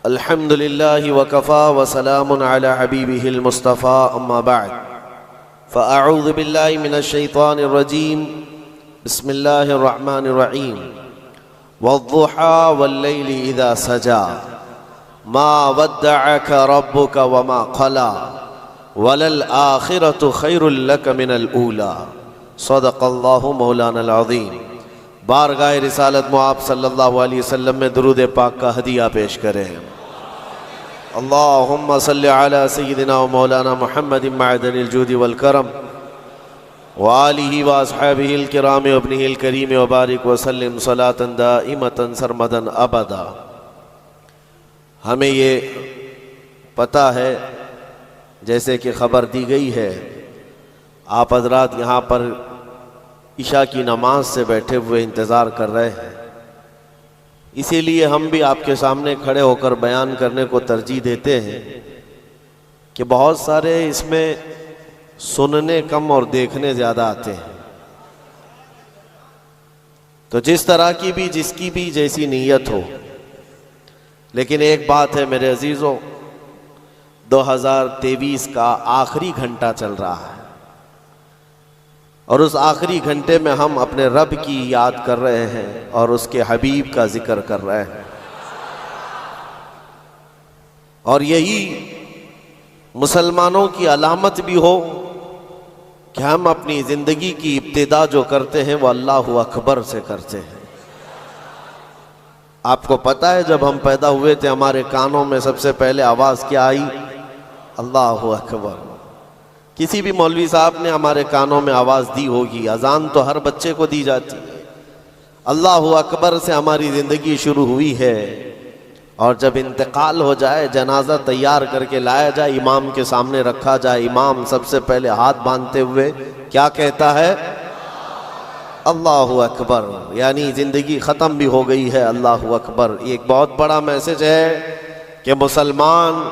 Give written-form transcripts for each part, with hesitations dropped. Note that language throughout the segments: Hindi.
अल्हम्दुलिल्लाहि वकफ़ा वसलामुन अला हबीबिहिल मुस्तफ़ा अम्मा बअद फ़अऊज़ु बिल्लाहि मिनश शैतानिर रजीम बिस्मिल्लाहिर रहमानिर रहीम वद्दुहा वल्लैलि इज़ा सजा मा वद्दअक रब्बुका वमा क़ला वलल आखिरतु खैरुल लक मिनल ऊला सदक़ल्लाहु मौलानल अज़ीम। बारगाह रिसालत मुआब सल्लल्लाहु अलैहि वसल्लम में दुरूद पाक का हदिया पेश करें। अल्लाहुम्मा सल्लि अला सय्यिदिना व मौलाना मुहम्मदिन मअदनिल जूदि वल करम व आलिहि व अस्हाबिहिल किराम व इब्निहिल करीम व बारिक व सल्लिम सलातन दाइमतन सरमदन अबदा। हमें ये पता है, जैसे कि ख़बर दी गई है, आप हज़रात यहाँ पर इशा की नमाज से बैठे हुए इंतज़ार कर रहे हैं, इसीलिए हम भी आपके सामने खड़े होकर बयान करने को तरजीह देते हैं कि बहुत सारे इसमें सुनने कम और देखने ज़्यादा आते हैं। तो जिस तरह की भी जिसकी भी जैसी नीयत हो, लेकिन एक बात है मेरे अजीज़ों, 2023 का आखिरी घंटा चल रहा है और उस आखिरी घंटे में हम अपने रब की याद कर रहे हैं और उसके हबीब का जिक्र कर रहे हैं। और यही मुसलमानों की अलामत भी हो कि हम अपनी ज़िंदगी की इब्तिदा जो करते हैं वो अल्लाहु अकबर से करते हैं। आपको पता है, जब हम पैदा हुए थे हमारे कानों में सबसे पहले आवाज़ क्या आई? अल्लाहु अकबर। किसी भी मौलवी साहब ने हमारे कानों में आवाज़ दी होगी, अजान तो हर बच्चे को दी जाती है। अल्लाहु अकबर से हमारी ज़िंदगी शुरू हुई है और जब इंतकाल हो जाए, जनाजा तैयार करके लाया जाए, इमाम के सामने रखा जाए, इमाम सबसे पहले हाथ बांधते हुए क्या कहता है? अल्लाहु अकबर। यानी ज़िंदगी ख़त्म भी हो गई है, अल्लाहु अकबर। एक बहुत बड़ा मैसेज है कि मुसलमान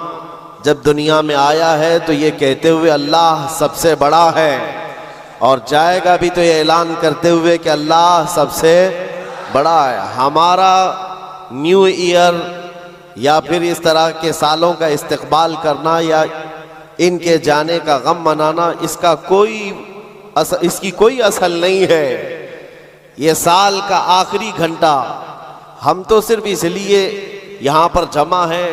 जब दुनिया में आया है तो ये कहते हुए अल्लाह सबसे बड़ा है, और जाएगा भी तो ये ऐलान करते हुए कि अल्लाह सबसे बड़ा है। हमारा न्यू ईयर या फिर इस तरह के सालों का इस्तकबाल करना या इनके जाने का गम मनाना, इसकी कोई असल नहीं है। ये साल का आखिरी घंटा हम तो सिर्फ इसलिए यहाँ पर जमा है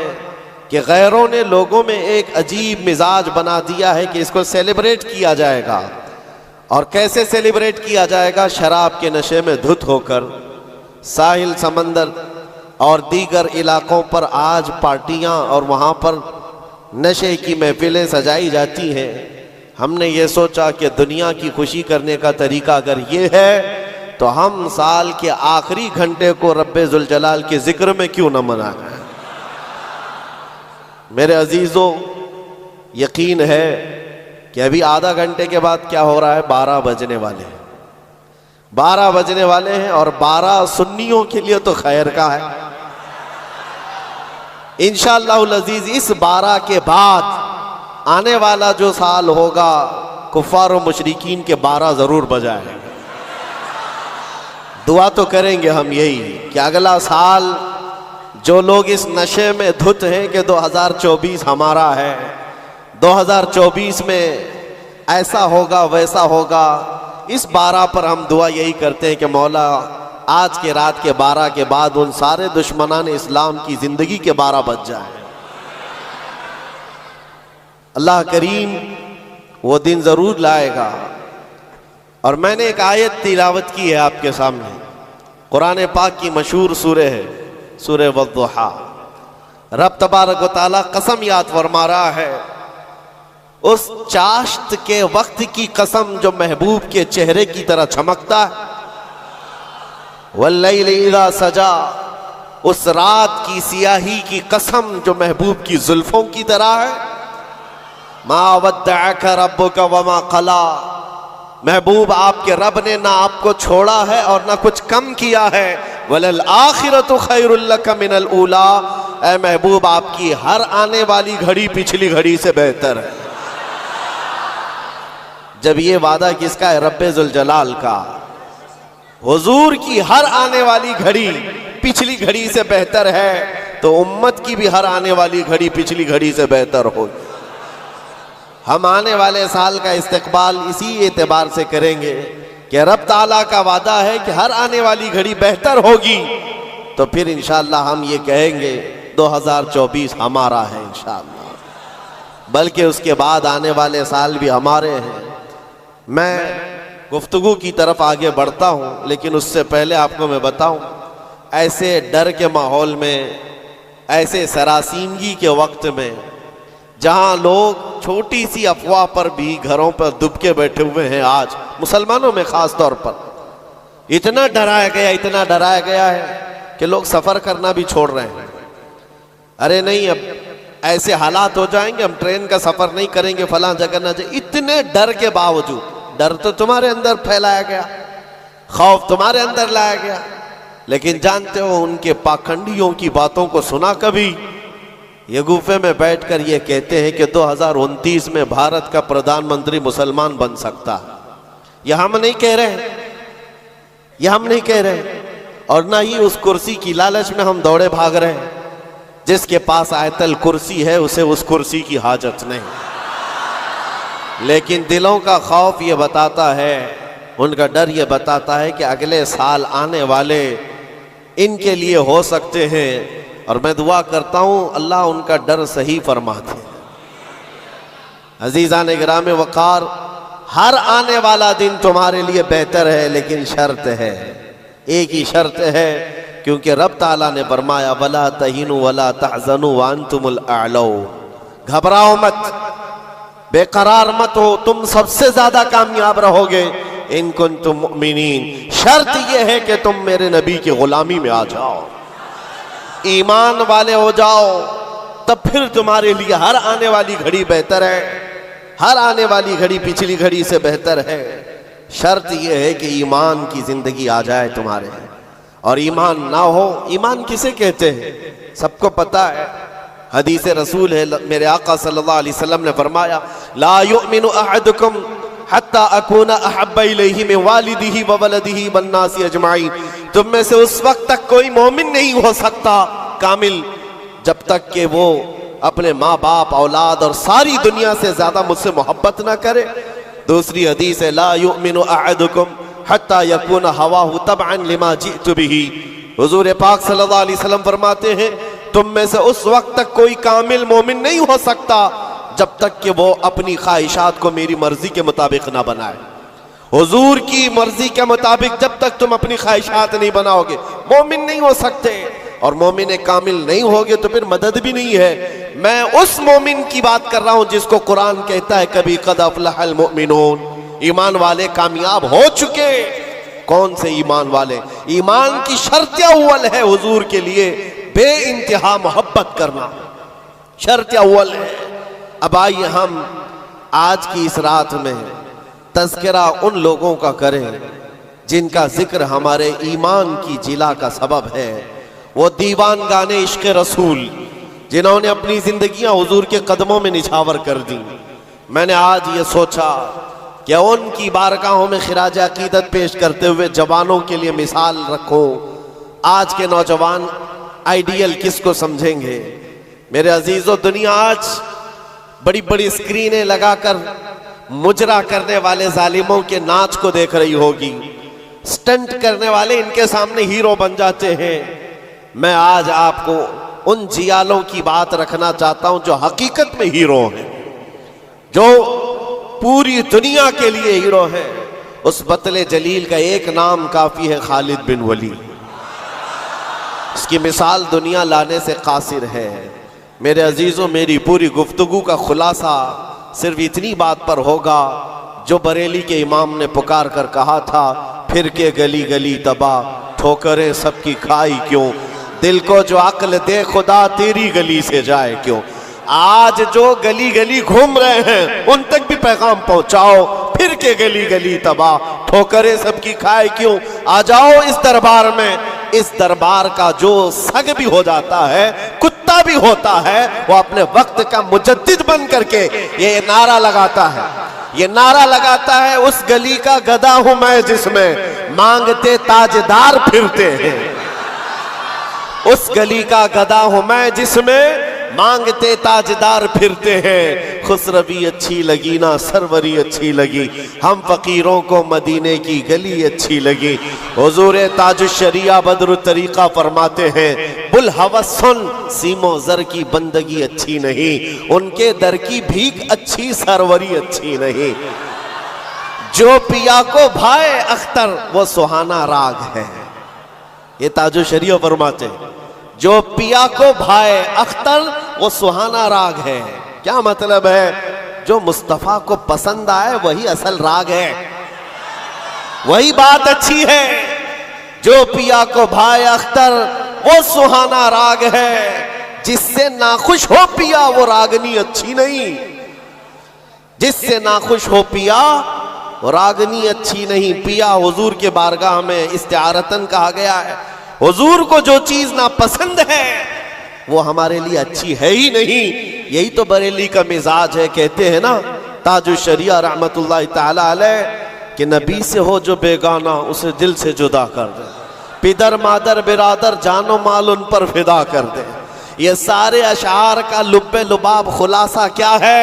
कि गैरों ने लोगों में एक अजीब मिजाज बना दिया है कि इसको सेलिब्रेट किया जाएगा। और कैसे सेलिब्रेट किया जाएगा? शराब के नशे में धुत होकर साहिल, समंदर और दीगर इलाकों पर आज पार्टियां और वहाँ पर नशे की महफिलें सजाई जाती हैं। हमने ये सोचा कि दुनिया की खुशी करने का तरीका अगर ये है तो हम साल के आखिरी घंटे को रब्बे जुल जलाल के जिक्र में क्यों न मनाएं। मेरे अजीज़ों, यकीन है कि अभी आधा घंटे के बाद क्या हो रहा है? 12 बजने वाले हैं। 12 बजने वाले हैं और 12 सुन्नियों के लिए तो खैर का है। इंशाअल्लाहुल अजीज इस 12 के बाद आने वाला जो साल होगा, कुफ्फार और मुशरिकीन के 12 जरूर बजाएंगे। दुआ तो करेंगे हम यही कि अगला साल जो लोग इस नशे में धुत हैं कि 2024 हमारा है, 2024 में ऐसा होगा वैसा होगा। इस 12 पर हम दुआ यही करते हैं कि मौला आज के रात के 12 के बाद उन सारे दुश्मनान इस्लाम की ज़िंदगी के 12 बज जाए। अल्लाह करीम वो दिन ज़रूर लाएगा। और मैंने एक आयत तिलावत की है आपके सामने, कुरान पाक की मशहूर सूरह है, सूरह वद्दुहा। रब तबारक व तआला कसम याद फरमा रहा है उस चाश्त के वक्त की कसम जो महबूब के चेहरे की तरह चमकता है। वल्लैलि इज़ा सजा, उस रात की सियाही की कसम जो महबूब की जुल्फों की तरह है। मा वद्दअक रब्बुका वमा क़ला, महबूब आपके रब ने ना आपको छोड़ा है और ना कुछ कम किया है। वलल आखिरतु खैरुल लक मिनल ऊला, ऐ महबूब आपकी हर आने वाली घड़ी पिछली घड़ी से बेहतर है। जब ये वादा किसका है? रब्बे जुल जलाल का। हुजूर की हर आने वाली घड़ी पिछली घड़ी से बेहतर है। तो उम्मत की भी हर आने वाली घड़ी पिछली घड़ी से बेहतर होगी। हम आने वाले साल का इस्तकबाल इसी एतबार से करेंगे कि रब ताला का वादा है कि हर आने वाली घड़ी बेहतर होगी, तो फिर इंशाअल्लाह हम ये कहेंगे 2024 हमारा है इंशाअल्लाह, बल्कि उसके बाद आने वाले साल भी हमारे हैं। मैं गुफ्तगू की तरफ आगे बढ़ता हूँ, लेकिन उससे पहले आपको मैं बताऊँ, ऐसे डर के माहौल में, ऐसे सरासीमगी के वक्त में, जहाँ लोग छोटी सी अफवाह पर भी घरों पर दुबके बैठे हुए हैं, आज मुसलमानों में ख़ास तौर पर इतना डराया गया है कि लोग सफ़र करना भी छोड़ रहे हैं। अरे नहीं, अब ऐसे हालात हो जाएंगे, हम ट्रेन का सफ़र नहीं करेंगे, फलां जगह ना जाए। इतने डर के बावजूद, डर तो तुम्हारे अंदर फैलाया गया, खौफ तुम्हारे अंदर लाया गया, लेकिन जानते हो उनके पाखंडियों की बातों को सुना कभी? ये गुफे में बैठकर ये कहते हैं कि 2029 में भारत का प्रधानमंत्री मुसलमान बन सकता है। यह हम नहीं कह रहे हैं, यह हम नहीं कह रहे हैं, और ना ही उस कुर्सी की लालच में हम दौड़े भाग रहे हैं। जिसके पास आयतल कुर्सी है उसे उस कुर्सी की हाजत नहीं, लेकिन दिलों का खौफ ये बताता है, उनका डर ये बताता है कि अगले साल आने वाले इनके लिए हो सकते हैं, और मैं दुआ करता हूँ अल्लाह उनका डर सही फरमा दे। अजीज़ान गिराम वक़ार, हर आने वाला दिन तुम्हारे लिए बेहतर है, लेकिन शर्त है, एक ही शर्त है, क्योंकि रब ताला ने फरमाया वला तहीनु वला तहज़नु व अंतुमुल अअलौ, घबराओ मत, बेकरार मत हो, तुम सबसे ज्यादा कामयाब रहोगे इन कुंतुम मुमिनीन। शर्त यह है कि तुम मेरे नबी की गुलामी में आ जाओ, ईमान वाले हो जाओ, तब फिर तुम्हारे लिए हर आने वाली घड़ी बेहतर है, हर आने वाली घड़ी पिछली घड़ी से बेहतर है। शर्त यह है कि ईमान की जिंदगी आ जाए तुम्हारे, और ईमान ना हो, ईमान किसे कहते हैं सबको पता है, हदीस रसूल है, मेरे आका सल्लल्लाहु अलैहि वसल्लम ने फरमाया ला युमिनु अहदुकुम हत्ता अकूना अहब्बा इलैहि मिन वालिदिही व वलदिही वन नासी अजमाइन। तुम में से उस वक्त तक कोई मोमिन नहीं हो सकता कामिल जब तक कि वो अपने माँ बाप, औलाद और सारी दुनिया से ज्यादा मुझसे मोहब्बत ना करे। दूसरी हदीस है ला युमिनु अहदुकुम हत्ता यकूना हवाहु तबअन लिमा जिअतु बिही। हुजूर पाक सल्लल्लाहु अलैहि वसल्लम फरमाते हैं तुम में से उस वक्त तक कोई कामिल मोमिन नहीं हो सकता जब तक कि वो अपनी ख्वाहिशात को मेरी मर्जी के मुताबिक ना बनाए। हुजूर की मर्जी के मुताबिक जब तक तुम अपनी ख्वाहिशात नहीं बनाओगे, मोमिन नहीं हो सकते, और मोमिन कामिल नहीं होगे तो फिर मदद भी नहीं है। मैं उस मोमिन की बात कर रहा हूं जिसको कुरान कहता है कभी कद अफलहल मोमिनून, ईमान वाले कामयाब हो चुके। कौन से ईमान वाले? ईमान की शर्त अव्वल है हुजूर के लिए बे इंतहा मोहब्बत करना, शर्त अव्वल है। अब आइए हम आज की इस रात में तज़किरा उन लोगों का करें जिनका जिक्र हमारे ईमान की जिला का सबब है। वो दीवान गाने इश्क़ रसूल जिन्होंने अपनी जिंदगियां हुजूर के कदमों में निछावर कर दी। मैंने आज ये सोचा कि उनकी बारगाहों में खिराज अकीदत पेश करते हुए जवानों के लिए मिसाल रखो। आज के नौजवान आइडियल किसको समझेंगे? मेरे अजीजों, दुनिया आज बड़ी बड़ी स्क्रीनें लगाकर मुजरा करने वाले जालिमों के नाच को देख रही होगी। स्टंट करने वाले इनके सामने हीरो बन जाते हैं। मैं आज आपको उन जियालों की बात रखना चाहता हूं जो हकीकत में हीरो हैं, जो पूरी दुनिया के लिए हीरो हैं। उस बतले जलील का एक नाम काफी है, खालिद बिन वलीद। इसकी मिसाल दुनिया लाने से कासिर है। मेरे अजीजों, मेरी पूरी गुफ्तगू का खुलासा सिर्फ इतनी बात पर होगा जो बरेली के इमाम ने पुकार कर कहा था, फिर के गली गली तबाह ठोकरें सबकी खाई क्यों, दिल को जो अक्ल दे खुदा तेरी गली से जाए क्यों। आज जो गली गली घूम रहे हैं उन तक भी पैगाम पहुंचाओ, फिर के गली गली तबाह ठोकरें सबकी खाए क्यों। आ जाओ इस दरबार में, इस दरबार का जो सग भी हो जाता है, कुत्ता भी होता है, वो अपने वक्त का मुजद्दिद बन करके ये नारा लगाता है, ये नारा लगाता है, उस गली का गधा हूं मैं जिसमें मांगते ताजदार फिरते हैं। उस गली का गदा हूं मैं जिसमें मांगते ताजदार फिरते हैं। खुसरवी अच्छी लगी ना सरवरी अच्छी लगी, हम फकीरों को मदीने की गली अच्छी लगी। हुजूर ताजुश शरिया बदर तरीका फरमाते हैं, बुल हवस सुन सीमो जर की बंदगी अच्छी नहीं, उनके दर की भीख अच्छी सरवरी अच्छी नहीं। जो पिया को भाए अख्तर वो सुहाना राग है। ये ताजुश शरिया फरमाते हैं, जो पिया को भाए अख्तर वो सुहाना राग है। क्या मतलब है? जो मुस्तफा को पसंद आए वही असल राग है, वही बात अच्छी है। जो पिया को भाए अख्तर वो सुहाना राग है। जिससे नाखुश हो पिया वो रागनी अच्छी नहीं, जिससे नाखुश हो पिया वो रागनी अच्छी नहीं। पिया हुजूर के बारगाह में इस्तिआरतन कहा गया है। हुजूर को जो चीज ना पसंद है वो हमारे लिए अच्छी है ही नहीं। यही तो बरेली का मिजाज है। कहते हैं ना ताजुश शरिया रहमतुल्लाह ताला अलैह कि नबी से हो जो बेगाना उसे दिल से जुदा कर दे, पिदर मादर बिरादर जानो माल उन पर फिदा कर दे। ये सारे अशार का लुब्बे लुबाब खुलासा क्या है?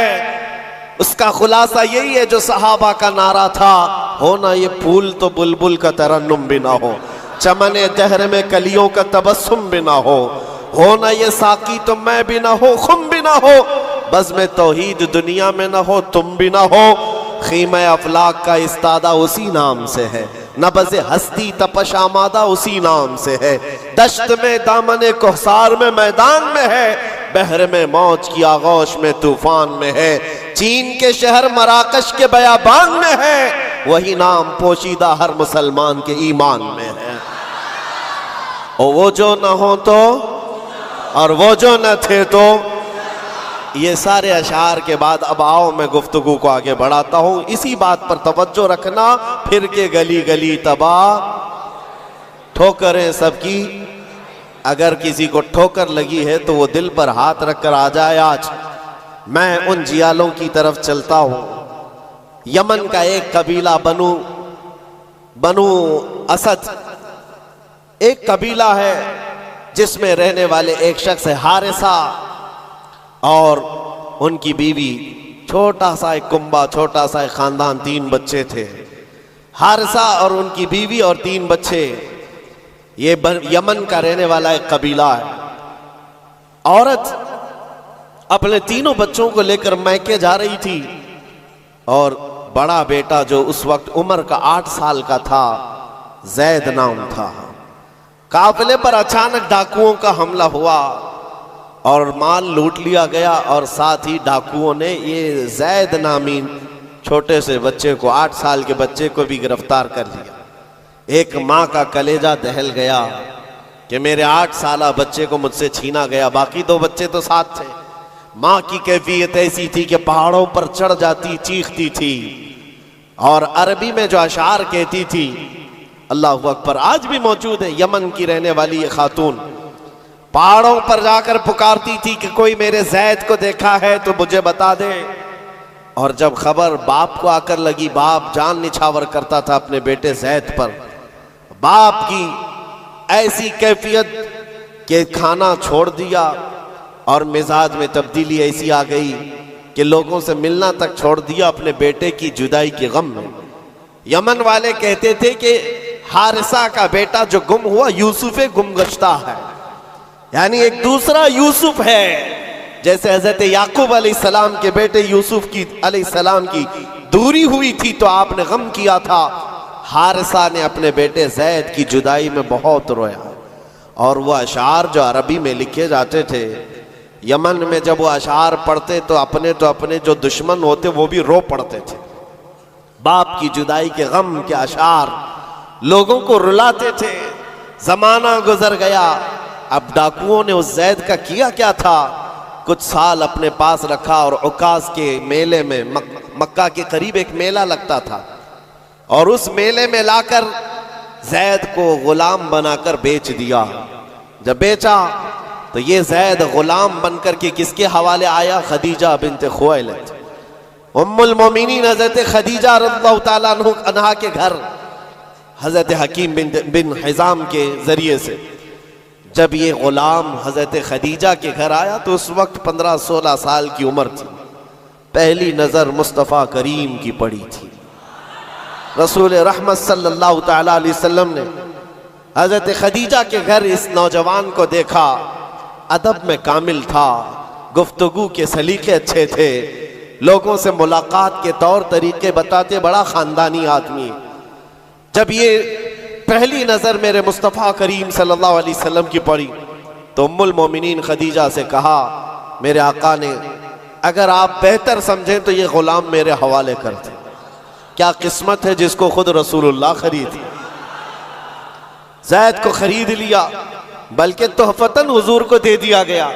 उसका खुलासा यही है जो सहाबा का नारा था, हो ना ये फूल तो बुलबुल का तरन्नुम भी ना हो, चमने दहर में कलियों का तबस्सुम भी ना हो ना ये साकी तो मैं भी ना हो, खुम भी ना हो, बस में तौहीद दुनिया में ना हो, तुम भी ना हो। खीमे अफलाक का इस्तादा उसी नाम से है, नबज़े हस्ती तपश आमादा उसी नाम से है। दश्त में दामने कोहसार में मैदान में है, बहर में मौज की आगोश में तूफान में है। चीन के शहर मराकश के बयाबान में है, वही नाम पोशीदा हर मुसलमान के ईमान में है। और वो जो न हो तो और वो जो न थे तो। ये सारे अशार के बाद अब आओ मैं गुफ्तगू को आगे बढ़ाता हूं। इसी बात पर तवज्जो रखना, फिर के गली गली तबाह ठोकरें सबकी। अगर किसी को ठोकर लगी है तो वो दिल पर हाथ रखकर आ जाए। आज मैं उन जियालों की तरफ चलता हूं। यमन का एक कबीला बनु असद एक कबीला है जिसमें रहने वाले एक शख्स है हारिसा, और उनकी बीवी, छोटा सा एक कुंबा, छोटा सा एक खानदान, 3 बच्चे थे। हारिसा और उनकी बीवी और 3 बच्चे। ये यमन का रहने वाला एक कबीला है। औरत अपने 3 बच्चों को लेकर मैके जा रही थी, और बड़ा बेटा जो उस वक्त उम्र का 8 साल का था, जैद नाम था। काफिले पर अचानक डाकुओं का हमला हुआ और माल लूट लिया गया, और साथ ही डाकुओं ने ये जैद नामी छोटे से बच्चे को, 8 साल के बच्चे को भी गिरफ्तार कर लिया। एक माँ का कलेजा दहल गया कि मेरे 8 साला बच्चे को मुझसे छीना गया। बाकी 2 बच्चे तो साथ थे। माँ की कैफियत ऐसी थी कि पहाड़ों पर चढ़ जाती, चीखती थी, और अरबी में जो अशार कहती थी, अल्लाह अकबर, आज भी मौजूद है। यमन की रहने वाली ये खातून पहाड़ों पर जाकर पुकारती थी कि कोई मेरे जैद को देखा है तो मुझे बता दे। और जब खबर बाप को आकर लगी, बाप जान निछावर करता था अपने बेटे जैद पर। बाप की ऐसी कैफियत कि खाना छोड़ दिया, और मिजाज में तब्दीली ऐसी आ गई कि लोगों से मिलना तक छोड़ दिया अपने बेटे की जुदाई के गम में। यमन वाले कहते थे कि हारिसा का बेटा जो गुम हुआ यूसुफे गुमगश्ता है, यानी एक दूसरा यूसुफ है। जैसे हजरत याकूब अलैहिस्सलाम के बेटे यूसुफ की अलैहिस्सलाम की दूरी हुई थी तो आपने गम किया था, हारिसा ने अपने बेटे जैद की जुदाई में बहुत रोया। और वह अशार जो अरबी में लिखे जाते थे, यमन में जब वो अशार पढ़ते तो अपने जो दुश्मन होते वो भी रो पड़ते थे। बाप की जुदाई के गम के अशार लोगों को रुलाते थे। जमाना गुजर गया। अब डाकुओं ने उस जैद का किया क्या था, कुछ साल अपने पास रखा, और उकास के मेले में, मक्का के करीब एक मेला लगता था, और उस मेले में लाकर जैद को गुलाम बनाकर बेच दिया। जब बेचा तो ये जैद गुलाम बनकर के किसके हवाले आया? खदीजा बिन्त खुवैलिद, उम्मुल मोमिनीन हजरत खदीजा रज़ियल्लाहु ताला अन्हा के घर हजरत हकीम बिन हिजाम के जरिए से। जब ये गुलाम हजरत खदीजा के घर आया तो उस वक्त 15-16 साल की उम्र थी। पहली नजर मुस्तफ़ा करीम की पड़ी थी। रसूल रहमत सल्लल्लाहु ताला अलैहि वसल्लम ने हजरत खदीजा के घर इस नौजवान को देखा। अदब में कामिल था, गुफ्तगू के सलीके अच्छे थे, लोगों से मुलाकात के तौर तरीके बताते, बड़ा खानदानी आदमी। जब ये पहली नजर मेरे मुस्तफ़ा करीम सल्लल्लाहु अलैहि वसल्लम की पड़ी तो उम्मुल मोमिनीन खदीजा से कहा, मेरे आका ने अगर आप बेहतर समझें तो ये गुलाम मेरे हवाले कर दें। क्या किस्मत है जिसको खुद रसूलुल्लाह खरीदी। ज़ैद को खरीद लिया, बल्कि तोहफतन हुजूर को दे दिया गया।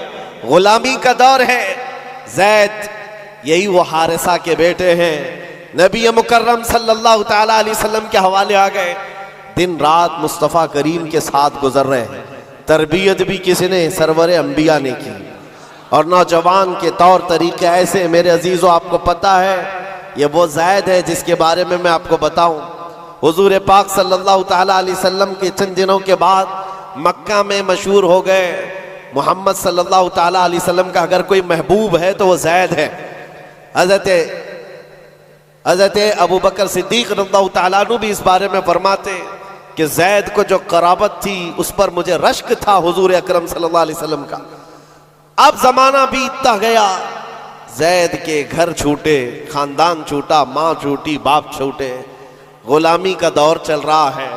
गुलामी का दौर है। ज़ैद यही वो हारिसा के बेटे हैं, नबी मुकर्रम सल्लल्लाहु ताला अलैहि वसल्लम के हवाले आ गए। दिन रात मुस्तफ़ा करीम के साथ गुजर रहे हैं। तरबियत भी किसी ने सरवर अंबिया ने की, और नौजवान के तौर तरीके ऐसे। मेरे अजीज़ों, आपको पता है ये वो ज़ैद है जिसके बारे में मैं आपको बताऊं। हुजूर पाक सल्लल्लाहु ताला अलैहि वसल्लम के चंद दिनों के बाद मक्का में मशहूर हो गए। मोहम्मद सल्लल्लाहु ताला अलैहि वसल्लम का अगर कोई महबूब है तो वो ज़ैद है। हज़रत अबू बकर सिद्दीक़ रज़ियल्लाहु ताला अन्हु भी इस बारे में फरमाते कि ज़ैद को जो कराबत थी उस पर मुझे रश्क था हुजूर अकरम सल्लल्लाहु अलैहि वसल्लम का। अब जमाना बीतता गया, ज़ैद के घर छूटे, खानदान छूटा, माँ छूटी, बाप छूटे, गुलामी का दौर चल रहा है।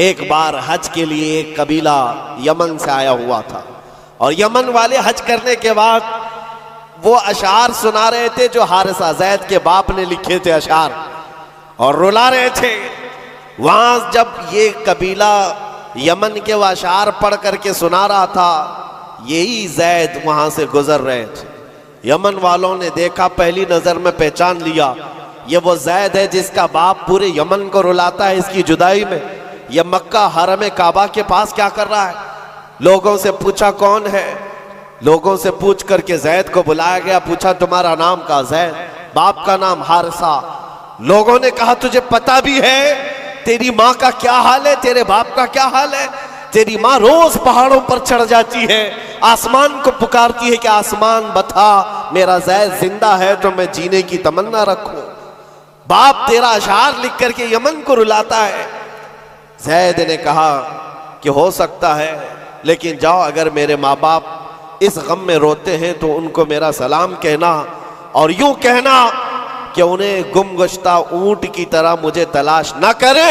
एक बार हज के लिए एक कबीला यमन से आया हुआ था, और यमन वाले हज करने के बाद वो अशार सुना रहे थे जो हारिसा ज़ैद के बाप ने लिखे थे अशार, और रुला रहे थे। वहां जब ये कबीला यमन के वो अशार पढ़ करके सुना रहा था, यही ज़ैद वहां से गुजर रहे थे। यमन वालों ने देखा, पहली नजर में पहचान लिया, ये वो ज़ैद है जिसका बाप पूरे यमन को रुलाता है इसकी जुदाई में। यह मक्का हरम काबा के पास क्या कर रहा है। लोगों से पूछा कौन है, लोगों से पूछ करके ज़ैद को बुलाया गया। पूछा तुम्हारा नाम का, ज़ैद, बाप का नाम हारिसा। लोगों ने कहा तुझे पता भी है तेरी माँ का क्या हाल है, तेरे बाप का क्या हाल है। तेरी माँ रोज पहाड़ों पर चढ़ जाती है, आसमान को पुकारती है कि आसमान बता मेरा ज़ैद जिंदा है तो मैं जीने की तमन्ना रखूं। बाप तेरा अशार लिख करके यमन को रुलाता है। ज़ैद ने कहा कि हो सकता है, लेकिन जाओ, अगर मेरे माँ बाप इस गम में रोते हैं तो उनको मेरा सलाम कहना, और यूं कहना कि उन्हें गुमगश्ता ऊंट की तरह मुझे तलाश ना करे,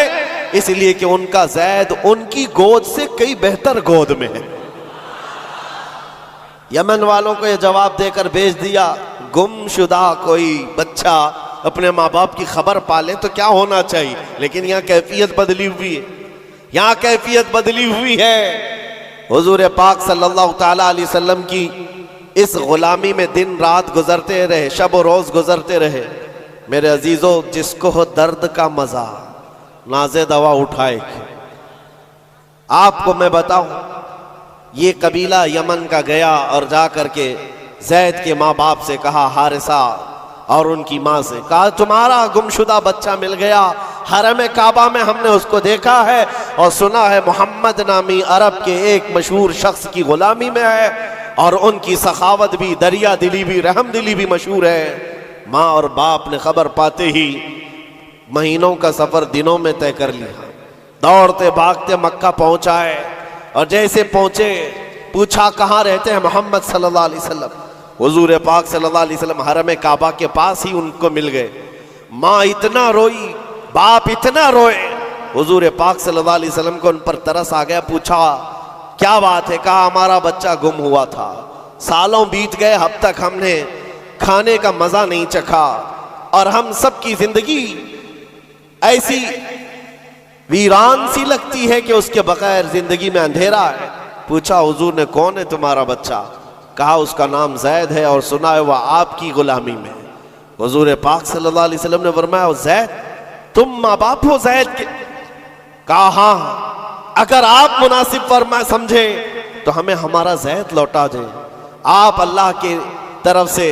इसलिए कि उनका ज़ैद उनकी गोद से कई बेहतर गोद में है। यमन वालों को यह जवाब देकर भेज दिया, गुमशुदा कोई बच्चा अपने माँ बाप की खबर पाले तो क्या होना चाहिए, लेकिन यहाँ कैफियत बदली हुई है। यहाँ कैफियत बदली हुई है। हुजूर पाक सल्लल्लाहु ताला अलैहि वसल्लम की इस गुलामी में दिन रात गुजरते रहे, शब और रोज गुजरते रहे। मेरे अजीजों, जिसको हो दर्द का मजा, नाज़े दवा उठाए। आपको मैं बताऊं, ये कबीला यमन का गया और जा करके ज़ैद के माँ बाप से कहा, हारिसा और उनकी माँ से कहा, तुम्हारा गुमशुदा बच्चा मिल गया, हरम काबा में हमने उसको देखा है और सुना है मोहम्मद नामी अरब के एक मशहूर शख्स की गुलामी में है, और उनकी सखावत भी, दरिया दिली भी, रहम दिली भी मशहूर है। माँ और बाप ने खबर पाते ही महीनों का सफर दिनों में तय कर लिया। दौड़ते भागते मक्का पहुंचाए, और जैसे पहुंचे पूछा कहाँ रहते हैं मोहम्मद सल्लल्लाहु अलैहि वसल्लम। हुजूर पाक सल्लल्लाहु अलैहि वसल्लम हरम काबा के पास ही उनको मिल गए। माँ इतना रोई, बाप इतना रोए, हुजूर पाक सल्लल्लाहु अलैहि वसल्लम को उन पर तरस आ गया। पूछा क्या बात है, कहा हमारा बच्चा गुम हुआ था, सालों बीत गए, अब तक हमने खाने का मजा नहीं चखा, और हम सब की जिंदगी ऐसी वीरान सी लगती है कि उसके बगैर जिंदगी में अंधेरा है। पूछा हुजूर ने, कौन है तुम्हारा बच्चा? कहा उसका नाम ज़ैद है और सुना है वह आपकी गुलामी में। हुजूर पाक सल्लल्लाहु अलैहि वसल्लम ने फरमाया, ज़ैद तुम माँ बाप हो ज़ैद के? कहा हाँ, अगर आप मुनासिब फरमा समझे तो हमें हमारा ज़ैद लौटा दें। आप अल्लाह की तरफ से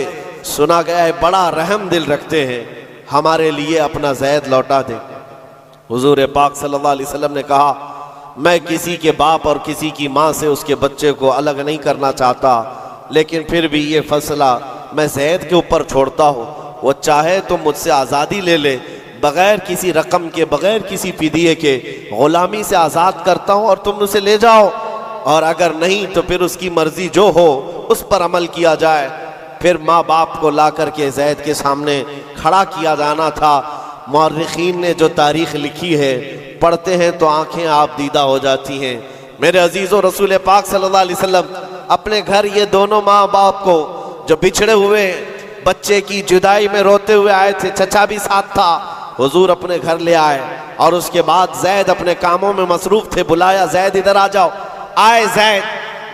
सुना गया है बड़ा रहम दिल रखते हैं, हमारे लिए अपना ज़ैद लौटा दें। हुजूर पाक सल्लल्लाहु अलैहि वसल्लम ने कहा, मैं किसी के बाप और किसी की माँ से उसके बच्चे को अलग नहीं करना चाहता, लेकिन फिर भी ये फैसला मैं ज़ैद के ऊपर छोड़ता हूँ। वो चाहे तो मुझसे आज़ादी ले ले, बग़ैर किसी रकम के, बग़ैर किसी फिदिये के ग़ुलामी से आज़ाद करता हूँ और तुम उसे ले जाओ, और अगर नहीं तो फिर उसकी मर्ज़ी जो हो उस पर अमल किया जाए। फिर माँ बाप को ला कर के ज़ैद के सामने खड़ा किया जाना था। मुअर्रिख़ीन ने जो तारीख़ लिखी है, पढ़ते हैं तो आंखें आप दीदा हो जाती हैं। मेरे अजीज़ों, रसूल पाक सल्लल्लाहु अलैहि वसल्लम अपने घर ये दोनों माँ बाप को जो बिछड़े हुए बच्चे की जुदाई में रोते हुए आए थे, चचा भी साथ था, हुजूर अपने घर ले आए और उसके बाद ज़ैद अपने कामों में मसरूफ़ थे। बुलाया, ज़ैद इधर आ जाओ। आए ज़ैद,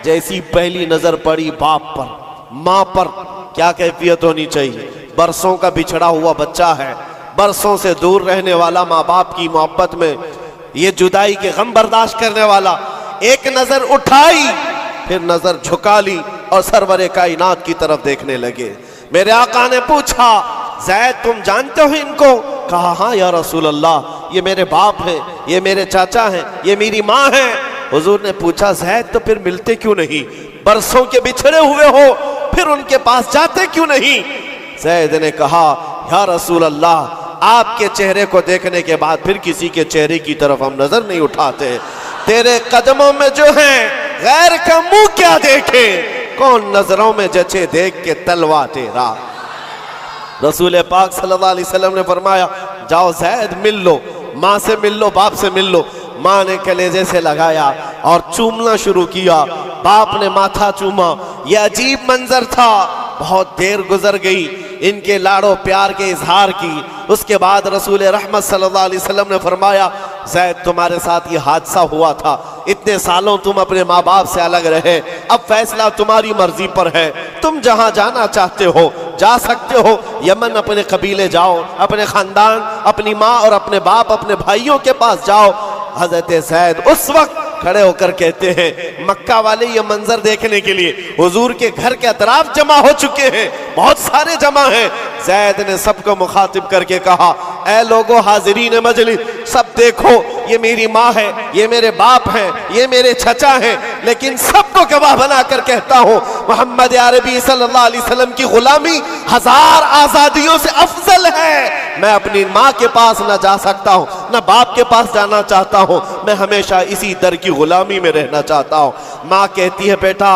जैसी पहली नज़र पड़ी बाप पर, माँ पर, क्या कैफियत होनी चाहिए। बरसों का बिछड़ा हुआ बच्चा है, बरसों से दूर रहने वाला, माँ बाप की मोहब्बत में ये जुदाई के गम बर्दाश्त करने वाला। एक नज़र उठाई, फिर नज़र झुका ली और सरवरे कायनात की तरफ देखने लगे। मेरे आका ने पूछा, ज़ैद तुम जानते हो इनको? कहा, हाँ या रसूल अल्लाह, ये मेरे बाप हैं, ये मेरे चाचा हैं, ये मेरी माँ हैं। हुजूर ने पूछा, ज़ैद तो फिर मिलते क्यों नहीं? बरसों के बिछड़े हुए हो, फिर उनके पास जाते क्यों नहीं? ज़ैद ने कहा, या रसूल अल्लाह, आपके चेहरे को देखने के बाद फिर किसी के चेहरे की तरफ हम नजर नहीं उठाते। तेरे कदमों में जो है गैर का मुंह क्या देखे, कौन नजरों में जचे देख के तलवा तेरा। रसूल पाक सल्लल्लाहु अलैहि वसल्लम ने फरमाया, जाओ ज़ैद मिल लो, माँ से मिल लो, बाप से मिल लो। माँ ने कलेजे से लगाया और चूमना शुरू किया, बाप ने माथा चूमा। यह अजीब मंजर था। बहुत देर गुजर गई इनके लाड़ो प्यार के इजहार की। उसके बाद रसूल रहमत सल्लल्लाहु अलैहि वसल्लम ने फरमाया, ज़ैद तुम्हारे साथ ये हादसा हुआ था, इतने सालों तुम अपने माँ बाप से अलग रहे, अब फैसला तुम्हारी मर्जी पर है, तुम जहाँ जाना चाहते हो जा सकते हो। यमन अपने कबीले जाओ, अपने खानदान, अपनी माँ और अपने बाप, अपने भाइयों के पास जाओ। हजरत ज़ैद उस वक्त खड़े होकर कहते हैं, मक्का वाले ये मंजर देखने के लिए हुजूर के घर के अतराफ जमा हो चुके हैं, बहुत सारे जमा हैं। ज़ैद ने सबको मुखातिब करके कहा, ऐ लोगो हाजिरीन मजलिस, सब देखो, ये मेरी माँ है, ये मेरे बाप हैं, ये मेरे चचा हैं, लेकिन सबको गवाह बना कर कहता हूँ, मोहम्मद अरबी सल्लल्लाहु अलैहि वसल्लम की गुलामी 1000 आज़ादियों से अफजल है। मैं अपनी माँ के पास न जा सकता हूँ, न बाप के पास जाना चाहता हूँ, मैं हमेशा इसी दर की गुलामी में रहना चाहता हूँ। माँ कहती है, बेटा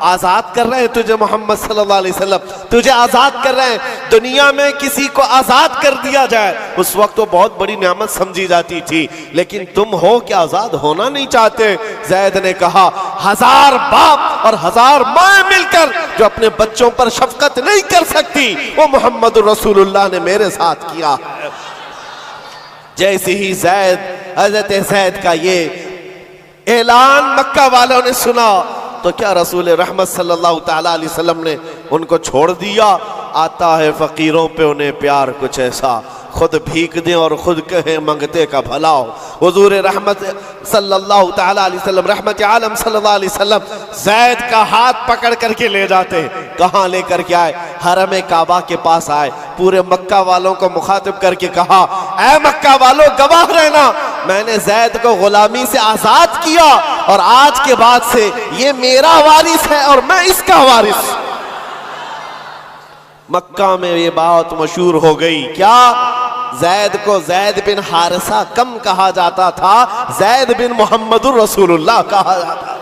आज़ाद कर रहे हैं तुझे मोहम्मद सल्लल्लाहु अलैहि वसल्लम, तुझे आज़ाद कर रहे हैं। दुनिया में किसी को आज़ाद कर दिया जाए उस वक्त तो बहुत बड़ी नेमत समझी जाती थी, लेकिन तुम हो कि आज़ाद होना नहीं चाहते। ज़ैद ने कहा, 1000 बाप और 1000 माँ मिलकर जो अपने बच्चों पर शफकत नहीं कर सकती, वो मोहम्मद रसूलुल्लाह ने मेरे साथ किया। जैसे ही हज़रत ज़ैद का ये ऐलान मक्का वालों ने सुना तो क्या रसूल रहमत सल्लल्लाहु ताला अलैहि वसल्लम ने उनको छोड़ दिया? आता है फ़कीरों पे उन्हें प्यार कुछ ऐसा, खुद भीख दें और खुद कहें मंगते का भला हो। हुजूर रहमत सल्लल्लाहु ताला अलैहि वसल्लम, रहमत आलम सल्लल्लाहु अलैहि वसल्लम ज़ैद का हाथ पकड़ करके ले जाते। कहाँ लेकर के आए? हरम काबा के पास आए, पूरे मक्का वालों को मुखातिब करके कहा, ऐ मक्का वालों गवाह रहना, मैंने ज़ैद को गुलामी से आज़ाद किया और आज के बाद से ये मेरा वारिस है और मैं इसका वारिस। मक्का में ये बात मशहूर हो गई। क्या? ज़ैद को ज़ैद बिन हारिसा कम कहा जाता था, ज़ैद बिन मोहम्मदुर रसूलुल्लाह कहा जाता।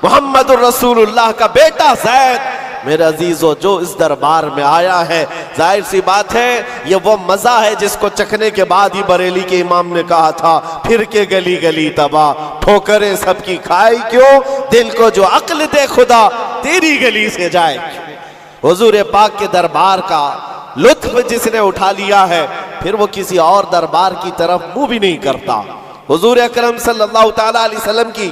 मोहम्मदुर रसूलुल्लाह का बेटा ज़ैद। मेरे अजीजों, जो इस दरबार में आया है, जाहिर सी बात है ये वो मज़ा है जिसको चखने के बाद ही बरेली के इमाम ने कहा था, फिर के गली गली तबाह, ठोकरें सबकी खाई क्यों, दिल को जो अक्ल दे खुदा तेरी गली से जाए। हुजूर पाक के दरबार का लुत्फ जिसने उठा लिया है, फिर वो किसी और दरबार की तरफ मुंह भी नहीं करता। हुजूर अकरम सल्लल्लाहु ताला अलैहि वसल्लम की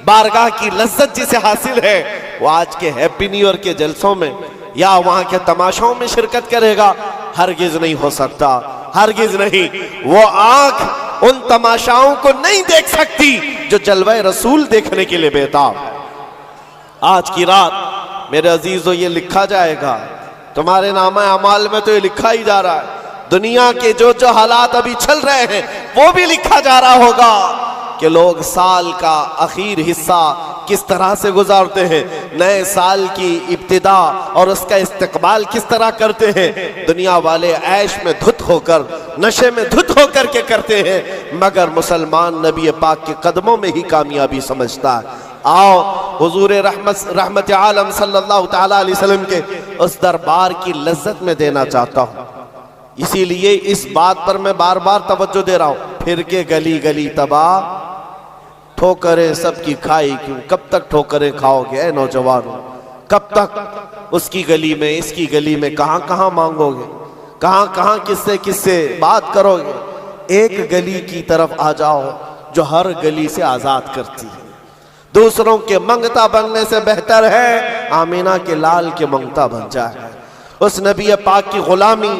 बारगाह की लज्जत जिसे हासिल है, वो आज के हैप्पी न्यू ईयर के जलसों में या वहां के तमाशाओं में शिरकत करेगा? हरगिज नहीं हो सकता, हरगिज नहीं। वो आंख उन तमाशाओं को नहीं देख सकती जो जलवे रसूल देखने के लिए बेताब है। आज की रात मेरे अजीजों ये लिखा जाएगा, तुम्हारे नामा अमाल में तो ये लिखा ही जा रहा है, दुनिया के जो जो हालात अभी चल रहे हैं वो भी लिखा जा रहा होगा कि लोग साल का आखिर हिस्सा किस तरह से गुजारते हैं, नए साल की इब्तिदा और उसका इस्तकबाल किस तरह करते हैं। दुनिया वाले ऐश में धुत होकर, नशे में धुत होकर के करते हैं, मगर मुसलमान नबी पाक के कदमों में ही कामयाबी समझता है। आओ हुजूर रहमत आलम सल्लल्लाहु तआला अलैहि वसल्लम के उस दरबार की लज्जत में देना चाहता हूँ। इसीलिए इस बात पर मैं बार बार तवज्जो दे रहा हूँ। फिर के गली गली तबाह, ठोकरें सबकी खाई क्यों, कब तक ठोकरें खाओगे ऐ नौजवानों, कब तक उसकी गली में इसकी गली में कहाँ कहाँ मांगोगे, कहाँ कहाँ किससे किससे बात करोगे। एक गली की तरफ आ जाओ जो हर गली से आजाद करती है। दूसरों के मंगता बनने से बेहतर है आमीना के लाल के मंगता बन जाए। उस नबी पाक की गुलामी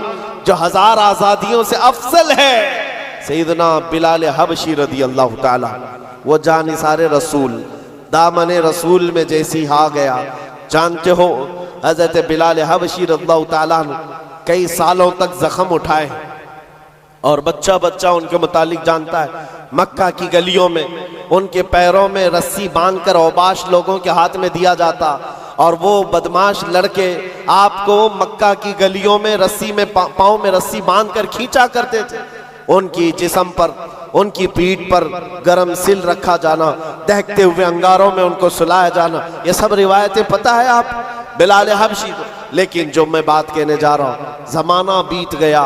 जो हजार आजादियों से अफजल है। सैयदना बिलाल हबशी रदी अल्लाह ताला, वो जानिसारे रसूल, दामने रसूल में जैसी आ गया। जानते हो हजरत बिलाल हबशी रदियल्लाहु ताला कई सालों तक जख्म उठाए और बच्चा बच्चा उनके मुतालिक जानता है। मक्का की गलियों में उनके पैरों में रस्सी बांधकर औबाश लोगों के हाथ में दिया जाता और वो बदमाश लड़के आपको मक्का की गलियों में रस्सी में पाँव में रस्सी बांधकर खींचा करते थे। उनकी जिस्म पर, उनकी पीठ पर गरम सिल रखा जाना, दहकते हुए अंगारों में उनको सुलाया जाना, ये सब रिवायतें पता है आप बिलाल हबशी को। लेकिन जो मैं बात कहने जा रहा हूँ, जमाना बीत गया,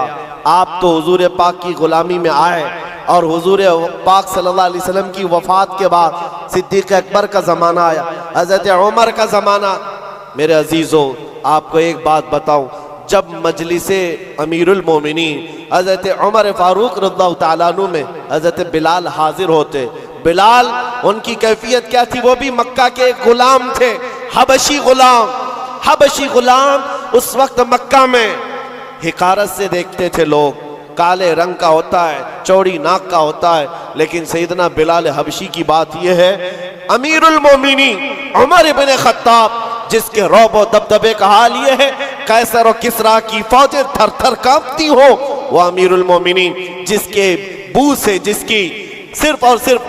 आप तो हुजूर पाक की गुलामी में आए और हुजूर पाक सल्लल्लाहु अलैहि वसल्लम की वफात के बाद सिद्दीक अकबर का ज़माना आया, हज़रत उमर का ज़माना। मेरे अजीज़ों, आपको एक बात बताऊं, जब मजलिसे अमीरुल मोमिनीन हज़रत उमर फारूक रज़ियल्लाहु ताला अन्हु में हज़रत बिलाल हाजिर होते, बिलाल उनकी कैफियत क्या थी, वो भी मक्का के गुलाम थे, हबशी गुलाम। हबशी गुलाम उस वक्त मक्का में हिकारत से देखते थे लोग, काले रंग का होता है, चौड़ी नाक का होता है। लेकिन सैयदना बिलाल हबशी की बात यह है, अमीरुल मोमिनीन उमर इब्न खत्ताब, जिसके रौब व दबदबे का हाल ये है कैसर और किसरा की फौजें थर थर कांपती हो, वो अमीरुल मोमिनीन जिसके बू से, जिसकी सिर्फ और सिर्फ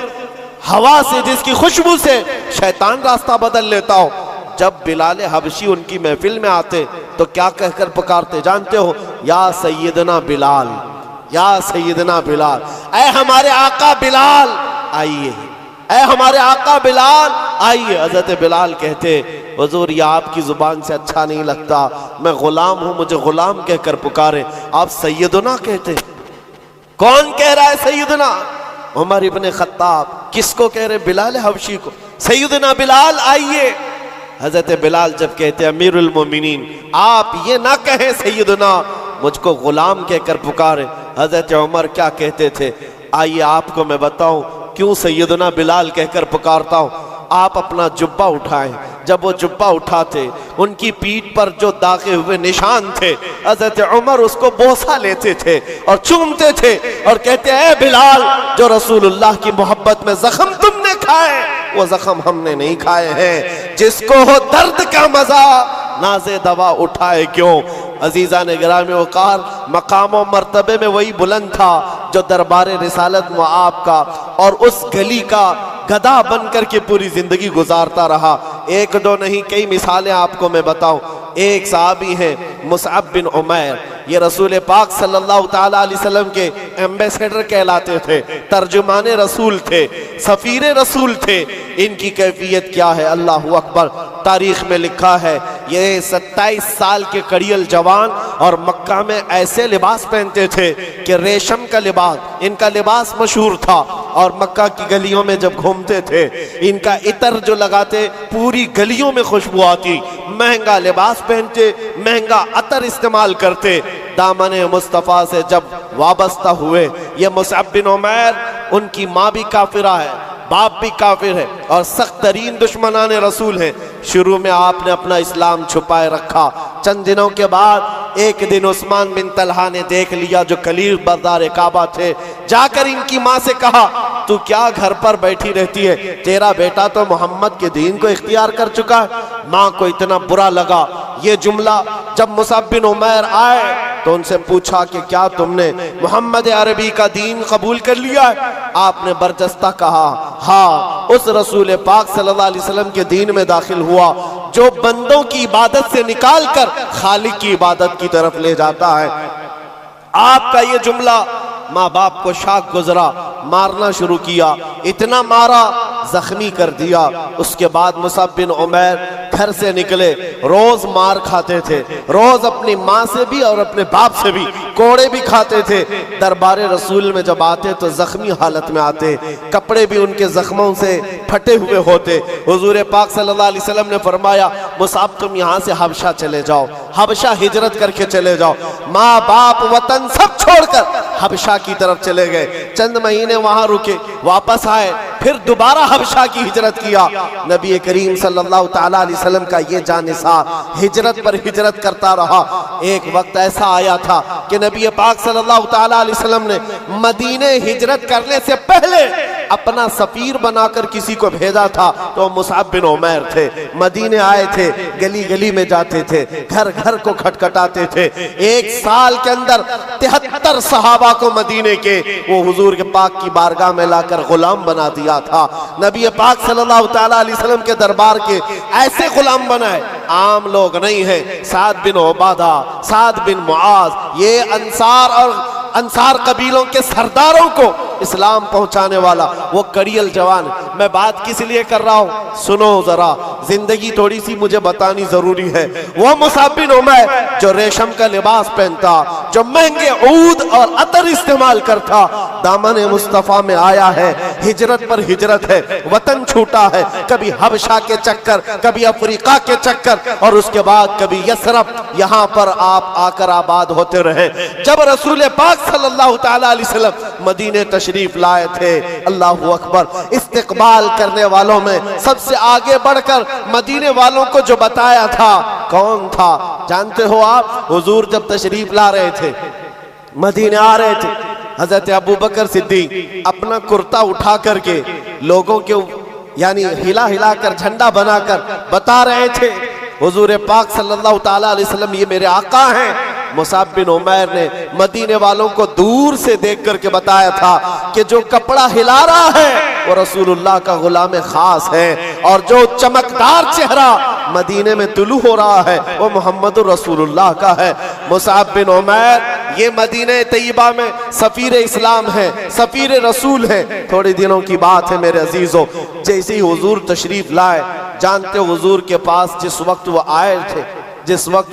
हवा से, जिसकी खुशबू से शैतान रास्ता बदल लेता हो। जब बिलाल हबशी उनकी महफिल में आते तो क्या कहकर पुकारते जानते हो? या सैयदना बिलाल, या सैयदना बिलाल, ऐ हमारे आका बिलाल आइए, ऐ हमारे आका बिलाल आइए। हजरत बिलाल कहते, हुजूर ये आपकी जुबान से अच्छा नहीं लगता, मैं गुलाम हूं, मुझे गुलाम कहकर पुकारे, आप सैयदना कहते। कौन कह रहा है सैयदना? उमर इब्न खत्ताब। किसको कह रहे? बिलाल हबशी को। सैयदना बिलाल आइए। हजरत बिलाल जब कहते अमीरुल मोमिनीन, आप ये ना कहें सैयदना, मुझको गुलाम कहकर पुकारे। हजरत उमर क्या कहते थे? आइए आपको मैं बताऊं क्यों सैयदना बिलाल कहकर पुकारता हूं। आप अपना जुब्बा उठाएं। जब वो जुब्बा उठाते, उनकी पीठ पर जो दागे हुए निशान थे, हजरत उमर उसको बोसा लेते थे और चूमते थे और कहते, ऐ बिलाल, जो रसूलुल्लाह की मोहब्बत में जख्म तुमने खाए, वो जख्म हमने नहीं खाए हैं। जिसको हो दर्द का मजा, नाज़े दवा उठाए क्यों। अजीज़ा ने गिरामी वक़ार, मकाम और मर्तबे में वही बुलंद था जो दरबार रिसालत में आपका और उस गली का गधा बन करके पूरी जिंदगी गुजारता रहा। एक दो नहीं, कई मिसालें आपको मैं बताऊं। एक साहबी हैं मुसअब बिन उमैर, ये रसूल पाक सल्लल्लाहु ताला अलैहि वसल्लम के एम्बेसडर कहलाते थे, तर्जुमाने रसूल थे, सफीरे रसूल थे। इनकी कैफियत क्या है? अल्लाहु अकबर। तारीख में लिखा है, ये 27 साल के कड़ियल जवान और मक्का में ऐसे लिबास पहनते थे कि रेशम का लिबास, इनका लिबास मशहूर था। और मक्का की गलियों में जब घूमते थे, इनका इतर जो लगाते, पूरी गलियों में खुशबू आती। महंगा लिबास पहनते, महंगा अतर इस्तेमाल करते। दामने मुस्तफ़ा से जब वाबस्ता हुए, ये मुसअब बिन उमैर, उनकी माँ भी काफिरा है, बाप भी काफिर है और सख्त तरीन दुश्मनाने रसूल है। शुरू में आपने अपना इस्लाम छुपाए रखा। चंद दिनों के बाद एक दिन उस्मान बिन तलहा ने देख लिया, जो कलील बरदार काबा थे, जाकर इनकी माँ से कहा, तू क्या घर पर बैठी रहती है? तेरा बेटा तो मोहम्मद के दीन को इख्तियार कर चुका है। माँ को इतना बुरा लगा ये जुमला। जब मुसअब बिन उमैर आए तो उनसे पूछा कि क्या तुमने मोहम्मद अरबी का दीन कबूल कर लिया है? आपने बरजस्ता कहा, हाँ उस रसूल पाक सल्लल्लाहु अलैहि वसल्लम के दीन में दाखिल हुआ जो बंदों की इबादत से निकाल कर खालिक की इबादत की तरफ ले जाता है। आपका ये जुमला माँ बाप को शाक गुजरा, मारना शुरू किया, इतना मारा जख्मी कर दिया। उसके बाद मुसअब बिन उमैर घर से निकले, रोज मार खाते थे, रोज अपनी माँ से भी और अपने बाप से भी कोड़े भी खाते थे। दरबारे रसूल में जब आते तो जख्मी हालत में आते, कपड़े भी उनके जख्मों से फटे हुए होते। हुजूर पाक सल्लल्लाहु अलैहि वसल्लम ने फरमाया, मुसअब तुम यहाँ से हबशा चले जाओ, हबशा हिजरत करके चले जाओ। माँ बाप वतन सब छोड़कर हबशा की तरफ चले गए। चंद महीने वहां रुके, वापस आए, फिर दोबारा हबशा की हिजरत किया। नबी करीम सल्लल्लाहु ताला अलैहि वसल्लम का ये जानिसार हिजरत पर हिजरत करता रहा। एक वक्त ऐसा आया था कि नबी पाक सल्लल्लाहु ताला अलैहि वसल्लम ने मदीने हिजरत करने से पहले अपना सफीर बनाकर किसी को भेजा था, तो मुसअब बिन उमैर थे। मदीने आए थे, गली गली में जाते थे, घर घर को खटखटाते थे। एक साल के अंदर 73 सहाबा को मदीने के वो हुजूर के पाक की बारगाह में लाकर गुलाम बना दिया था। नबी पाक सल्लल्लाहु ताला अलैहि वसल्लम के दरबार के ऐसे गुलाम बनाए, आम लोग नहीं है। साद बिन उबादा, साद बिन मुआज, ये अंसार कबीलों के सरदारों को इस्लाम पहुंचाने वाला वो कड़ियल जवान। मैं बात किस लिए कर रहा हूं, सुनो जरा, जिंदगी थोड़ी सी मुझे बतानी जरूरी है। वो मुसअब बिन उमैर जो रेशम का लिबास पहनता, जो महंगे ऊद और अतर इस्तेमाल करता, दामन मुस्तफा में आया है, हिजरत पर हिजरत है, वतन छूटा है, कभी हबशा के चक्कर, कभी अफ्रीका के चक्कर, और उसके बाद कभी यसरब, यहाँ पर आप आकर आबाद होते रहे। जब रसूल पाक सल्लल्लाहु ताला अलैहि वसल्लम मदीने तशरीफ लाए थे, अल्लाहु अकबर, इस्तिकबाल करने वालों में सबसे आगे बढ़कर मदीने वालों को जो बताया था, कौन था जानते हो आप? हुजूर जब तशरीफ ला रहे थे, मदीने आ रहे थे, हजरत अबू बकर सिद्दीक अपना कुर्ता उठा करके लोगों के यानी हिला हिला कर झंडा बनाकर बता रहे थे, हुजूर पाक सल्लल्लाहु ताला अलैहि वसल्लम ये मेरे आका हैं। मुसअब बिन उमैर ने मदीने वालों को दूर से देख करके बताया था कि जो कपड़ा हिला रहा है वो रसूलुल्लाह का गुलाम खास है, और जो चमकदार चेहरा मदीने में तुलू हो रहा है वो मोहम्मद रसूलुल्लाह का है। मुसअब बिन उमैर ये मदीने तैयबा में सफीर इस्लाम है, सफीर रसूल है। थोड़े दिनों की बात है मेरे अजीजों, जैसे ही हुजूर तशरीफ लाए, जानते हो हुजूर के पास जिस वक्त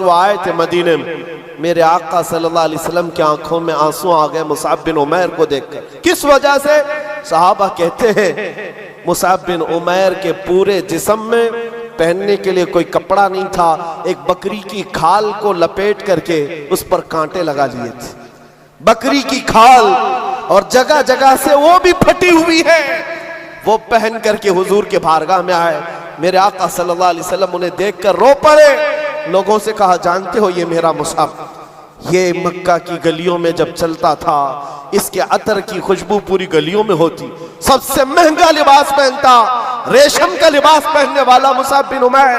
वो आए थे मदीने में, मेरे आका सल्लल्लाहु अलैहि वसल्लम की आंखों में आंसू आ गए मुसअब बिन उमैर को देखकर। किस वजह से? सहाबा कहते हैं मुसअब बिन उमैर के पूरे जिस्म में पहनने के लिए कोई कपड़ा नहीं था, एक बकरी की खाल को लपेट करके उस पर कांटे लगा लिए थे। बकरी की खाल, और जगह जगह से वो भी फटी हुई है, वो पहन करके हुजूर के बारगाह में आए। मेरे आका सल्लल्लाहु अलैहि वसल्लम उन्हें देखकर रो पड़े। लोगों से कहा, जानते हो ये मेरा मुसअब, ये मक्का की गलियों में जब चलता था, इसके अतर की खुशबू पूरी गलियों में होती, सबसे महंगा लिबास पहनता, रेशम का लिबास पहनने वाला मुसअब बिन उमैर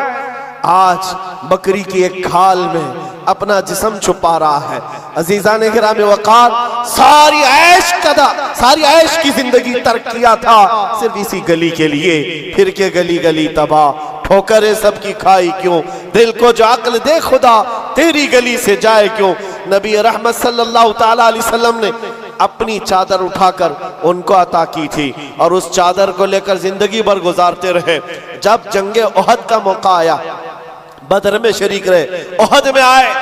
आज बकरी की एक खाल में अपना जिस्म छुपा रहा है। अजीजान गिरामी वकार, सारी ऐश की जिंदगी तर्क किया था सिर्फ इसी गली के लिए। फिर के गली गली तबाह, ठोकरें सबकी खाई क्यों, दिल को जो अक्ल दे खुदा, तेरी गली से जाए क्यों। नबी रहमत सल्लल्लाहु ताला अलैहि वसल्लम ने अपनी चादर उठाकर उनको अता की थी, और उस चादर को लेकर जिंदगी भर गुजारते रहे। जब जंगे ओहद का मौका आया, बदर में शरीक रहे, ओहद में आए,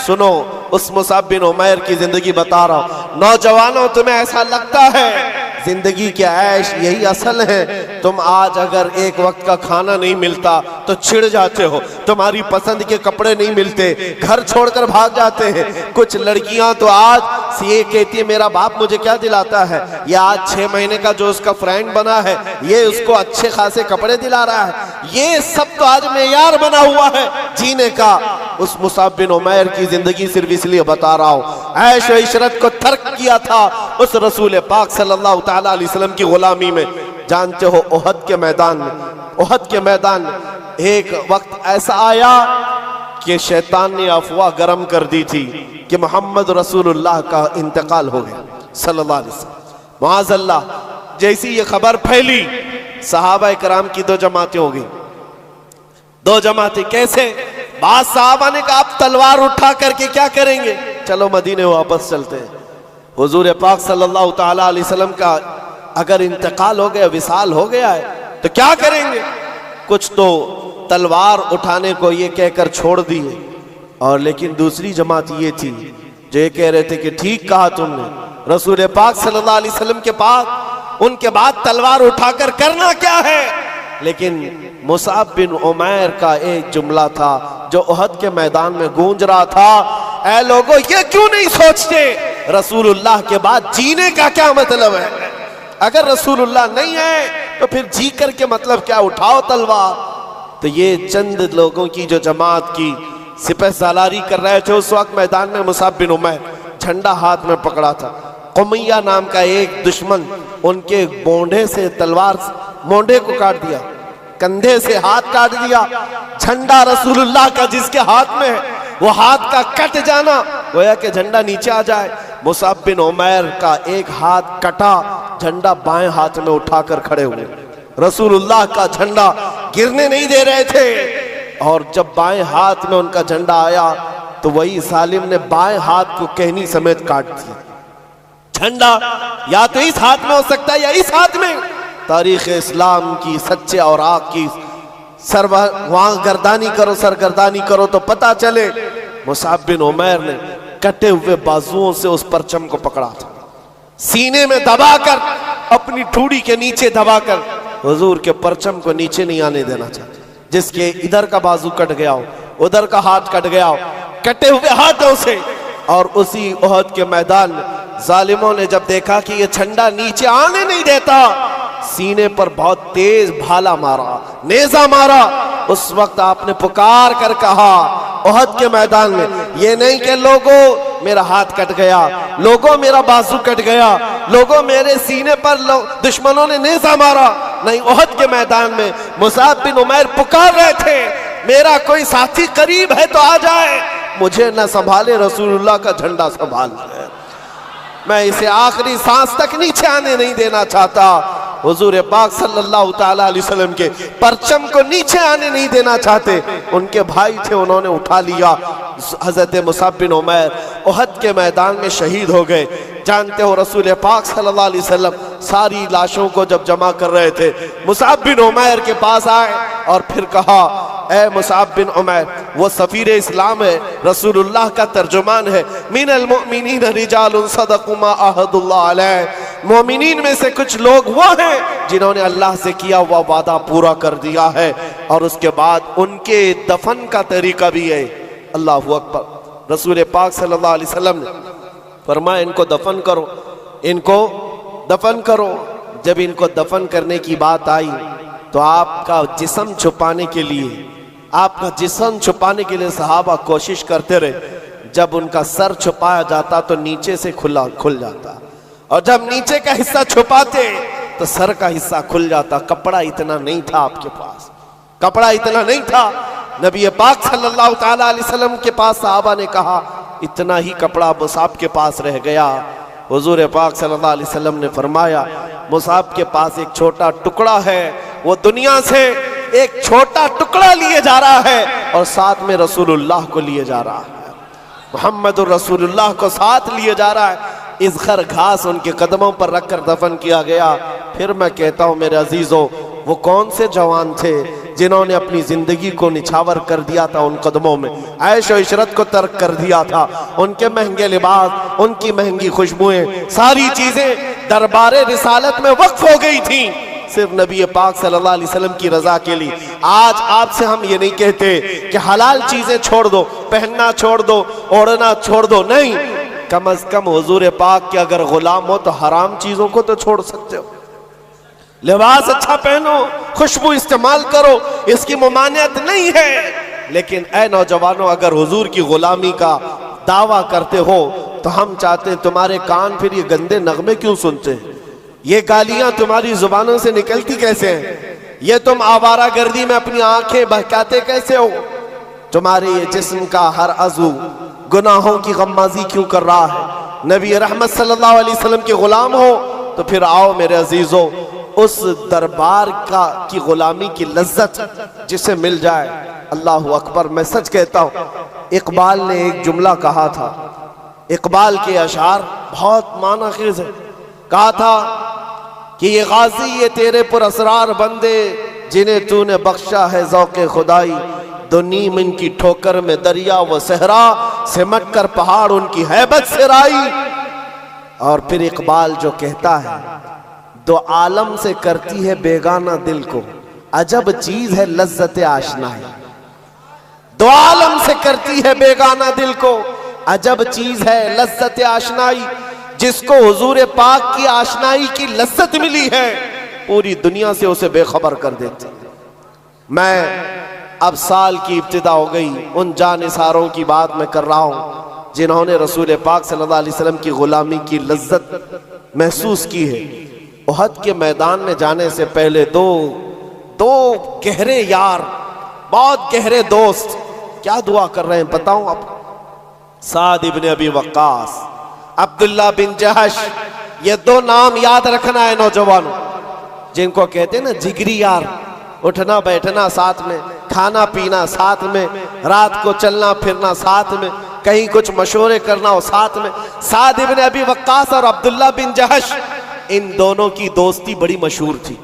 सुनो उस मुसअब बिन उमैर की जिंदगी बता रहा हूं। नौजवानों, तुम्हें ऐसा लगता है जिंदगी के ऐश यही असल है? तुम आज अगर एक वक्त का खाना नहीं मिलता तो चिढ़ जाते हो, तुम्हारी पसंद के कपड़े नहीं मिलते, घर छोड़कर भाग जाते हैं। कुछ लड़कियां तो आज ये कहती है, मेरा बाप मुझे क्या दिलाता है, ये आज 6 महीने का जो उसका फ्रेंड बना है ये उसको अच्छे खासे कपड़े दिला रहा है। ये सब तो आज मेयार बना हुआ है जीने का। उस मुसअब बिन उमैर की जिंदगी सिर्फ इसलिए बता रहा हूं, ऐश व इशरत को तर्क किया था उस रसूल पाक सल्लल्लाहु ताला अलैहि वसल्लम की गुलामी में। जानते हो ओहद के मैदान में एक वक्त ऐसा आया कि शैतान ने अफवाह गरम कर दी थी कि मोहम्मद रसूलुल्लाह का इंतकाल हो गया सल्लल्लाहु अलैहि वसल्लम। माअज़ल्लाह जैसी ये खबर फैली, सहाबा इकराम की दो जमातें हो गई। दो जमातें कैसे? बाद सहाबा ने कहा आप तलवार उठा करके क्या करेंगे, चलो मदीने वापस चलते हैं। हुजूर पाक सल्लल्लाहु ताला अलैहि वसल्लम का अगर इंतकाल हो गया, विसाल हो गया है, तो क्या करेंगे? कुछ तो तलवार उठाने को ये कहकर छोड़ दिए, और लेकिन दूसरी जमात ये थी जो ये कह रहे थे कि ठीक कहा तुमने, रसूल पाक सल्लल्लाहु अलैहि वसल्लम के पास उनके बाद तलवार उठाकर करना क्या है। लेकिन मुसाब बिन उमैर का एक जुमला था जो उहद के मैदान में गूंज रहा था, ऐ लोगों ये क्यों नहीं सोचते रसूलुल्लाह के बाद जीने का क्या मतलब है? अगर रसूलुल्लाह नहीं है तो फिर जी कर के मतलब क्या, उठाओ तलवार। तो ये चंद लोगों की जो जमात की सिपह सालारी कर रहे थे उस वक्त मैदान में, मुसाब बिन उमैर झंडा हाथ में पकड़ा था। कुमैया नाम का एक दुश्मन उनके मोंढे से तलवार, मोंढे को काट दिया, कंधे से हाथ काट दिया। झंडा रसूलुल्लाह का जिसके हाथ में है वो हाथ का कट जाना, गोया कि झंडा नीचे आ जाए। मुसाब बिन उमैर का एक हाथ कटा, झंडा बाएं हाथ में उठाकर खड़े हुए। रसूलुल्लाह का झंडा गिरने नहीं दे रहे थे, और जब बाएं हाथ में उनका झंडा आया तो वही सालिम ने बाएं हाथ को कहनी समेत काट दिया। झंडा या तो इस हाथ में हो सकता है या इस हाथ में। तारीख इस्लाम की सच्चे और आग की वहां गर्दानी करो, सरगर्दानी करो तो पता चले मुसाब बिन उमैर ने कटे हुए बाजुओं से उस परचम को पकड़ा था, सीने में दबाकर, अपनी ठूड़ी के नीचे दबाकर हुजूर के परचम को नीचे नहीं आने देना चाहते। जिसके इधर का बाजू कट गया हो, उधर का हाथ कट गया हो, कटे हुए हाथों से। और उसी उहद के मैदान में जालिमों ने जब देखा कि ये झंडा नीचे आने नहीं देता, सीने पर बहुत तेज भाला मारा, नेजा मारा। उस वक्त आपने पुकार कर कहा उहद के मैदान में, ये नहीं कि लोगों मेरा हाथ कट गया, लोगों मेरा बाजू कट गया, लोगों मेरे सीने पर दुश्मनों ने नेजा मारा। नहीं, उहद के मैदान में मुसाब बिन उमैर पुकार रहे थे, मेरा कोई साथी करीब है तो आ जाए, मुझे न संभाले रसूलुल्लाह का झंडा संभाल ले, मैं इसे आखिरी सांस तक नीचे आने नहीं देना चाहता। हुजूर पाक सल्लल्लाहु ताला अलैहि वसल्लम के परचम को नीचे आने नहीं देना चाहते। उनके भाई थे, उन्होंने उठा लिया। हजरत मुसाब बिन उमैर उहद के मैदान में शहीद हो गए। जानते हो रसूल पाक सल्लल्लाहु अलैहि वसल्लम सारी लाशों को जब जमा कर रहे थे, मुसाब बिन उमैर के पास आए और फिर कहा, ऐ मुसाब बिन उमैर, वो सफीर इस्लाम है, रसूलुल्लाह का तर्जुमान है। मिनल मुमिनीन रिजालुन सदक़ू मा अहदुल्लाह अलैह, मोमिनीन में से कुछ लोग वो हैं जिन्होंने अल्लाह से किया हुआ वादा पूरा कर दिया है। और उसके बाद उनके दफन का तरीका भी है। अल्लाहु अकबर। रसूल पाक सल्लल्लाहु अलैहि वसल्लम ने फरमाया इनको दफन करो, इनको दफन करो। जब इनको दफन करने की बात आई तो आपका जिस्म छुपाने के लिए, आपका जिस्म छुपाने के लिए सहाबा कोशिश करते रहे। जब उनका सर छुपाया जाता तो नीचे से खुल जाता, और जब नीचे का हिस्सा छुपाते तो सर का हिस्सा खुल जाता। कपड़ा इतना नहीं था आपके पास, कपड़ा इतना नहीं था। नबी पाक सल्लल्लाहु ताला अलैहि वसल्लम के पास सहाबा ने कहा इतना ही कपड़ा मुसाब के पास रह गया। हुजूर पाक सल्लल्लाहु अलैहि वसल्लम ने फरमाया मुसाब के पास एक छोटा टुकड़ा है, वो दुनिया से एक छोटा टुकड़ा लिए जा रहा है और साथ में रसूलुल्लाह को लिए जा रहा है, मुहम्मदुर रसूलुल्लाह को साथ लिए जा रहा है। इस घर घास उनके कदमों पर रखकर दफन किया गया। फिर मैं कहता हूँ मेरे अजीजों, वो कौन से जवान थे जिन्होंने अपनी जिंदगी को निछावर कर दिया था उन कदमों में, ऐश और इशरत को तर्क कर दिया था। उनके महंगे लिबास, उनकी महंगी खुशबुएं, सारी चीजें दरबारे रिसालत में वक्फ हो गई थी सिर्फ नबी पाक सल्लल्लाहु अलैहि वसल्लम की रजा के लिए। आज आपसे हम ये नहीं कहते कि हलाल चीजें छोड़ दो, पहनना छोड़ दो, ओढ़ना छोड़ दो, नहीं, कम अज कम हुजूर पाक के अगर गुलाम हो तो हराम चीजों को तो छोड़ सकते हो। लिबास अच्छा पहनो, खुशबू इस्तेमाल करो, इसकी ममानियत नहीं है। लेकिन ऐ नौजवानों, अगर हुजूर की गुलामी का दावा करते हो तो हम चाहते हैं तुम्हारे कान फिर ये गंदे नगमे क्यों सुनते हैं, ये गालियां तुम्हारी जुबानों से निकलती कैसे हैं, ये तुम आवारा गर्दी में अपनी आंखें बहकाते कैसे हो, तुम्हारे ये जिस्म का हर अज़ू गुनाहों की गम्माजी क्यों कर रहा है। नबी रहमत सल्लल्लाहु अलैहि वसल्लम के गुलाम हो तो फिर आओ मेरे अजीजों, उस दरबार की गुलामी की लज्जत जिसे मिल जाए। अल्लाह अकबर। मैं सच कहता हूँ, इकबाल ने एक जुमला कहा था, इकबाल के अशार बहुत मानाखेज है। कहा था कि ये गाजी ये तेरे पुरअसरार बंदे जिन्हें तूने बख्शा है ज़ौक़े खुदाई, दो नीम इनकी ठोकर में दरिया व सहरा, सिमट कर पहाड़ उनकी हैबत से राई। और फिर इकबाल जो कहता है, दो आलम से करती है बेगाना दिल को, अजब चीज है लज्जत आशनाई। दो आलम से करती है बेगाना दिल को, अजब चीज है लज्जत आशनाई। जिसको हुजूर पाक की आशनाई की लज्जत मिली है, पूरी दुनिया से उसे बेखबर कर देती। मैं अब साल की इब्तिदा हो गई, उन जानिसारों की बात मैं कर रहा हूं जिन्होंने रसूल पाक सल्लल्लाहु अलैहि वसल्लम की गुलामी की लज्जत महसूस की है। उहद के मैदान में जाने से पहले दो गहरे यार, बहुत गहरे दोस्त क्या दुआ कर रहे हैं बताऊं आप? साद इब्न अबी वक्कास, अब्दुल्ला बिन जहश, ये दो नाम याद रखना है नौजवानों, जिनको कहते हैं ना जिगरी यार। उठना बैठना साथ में, खाना पीना साथ में, रात को चलना फिरना साथ में, कहीं कुछ मशवरे करना हो साथ में। साद इब्न अबी वक्कास और अब्दुल्ला बिन जहश, इन दोनों की दोस्ती बड़ी मशहूर थी,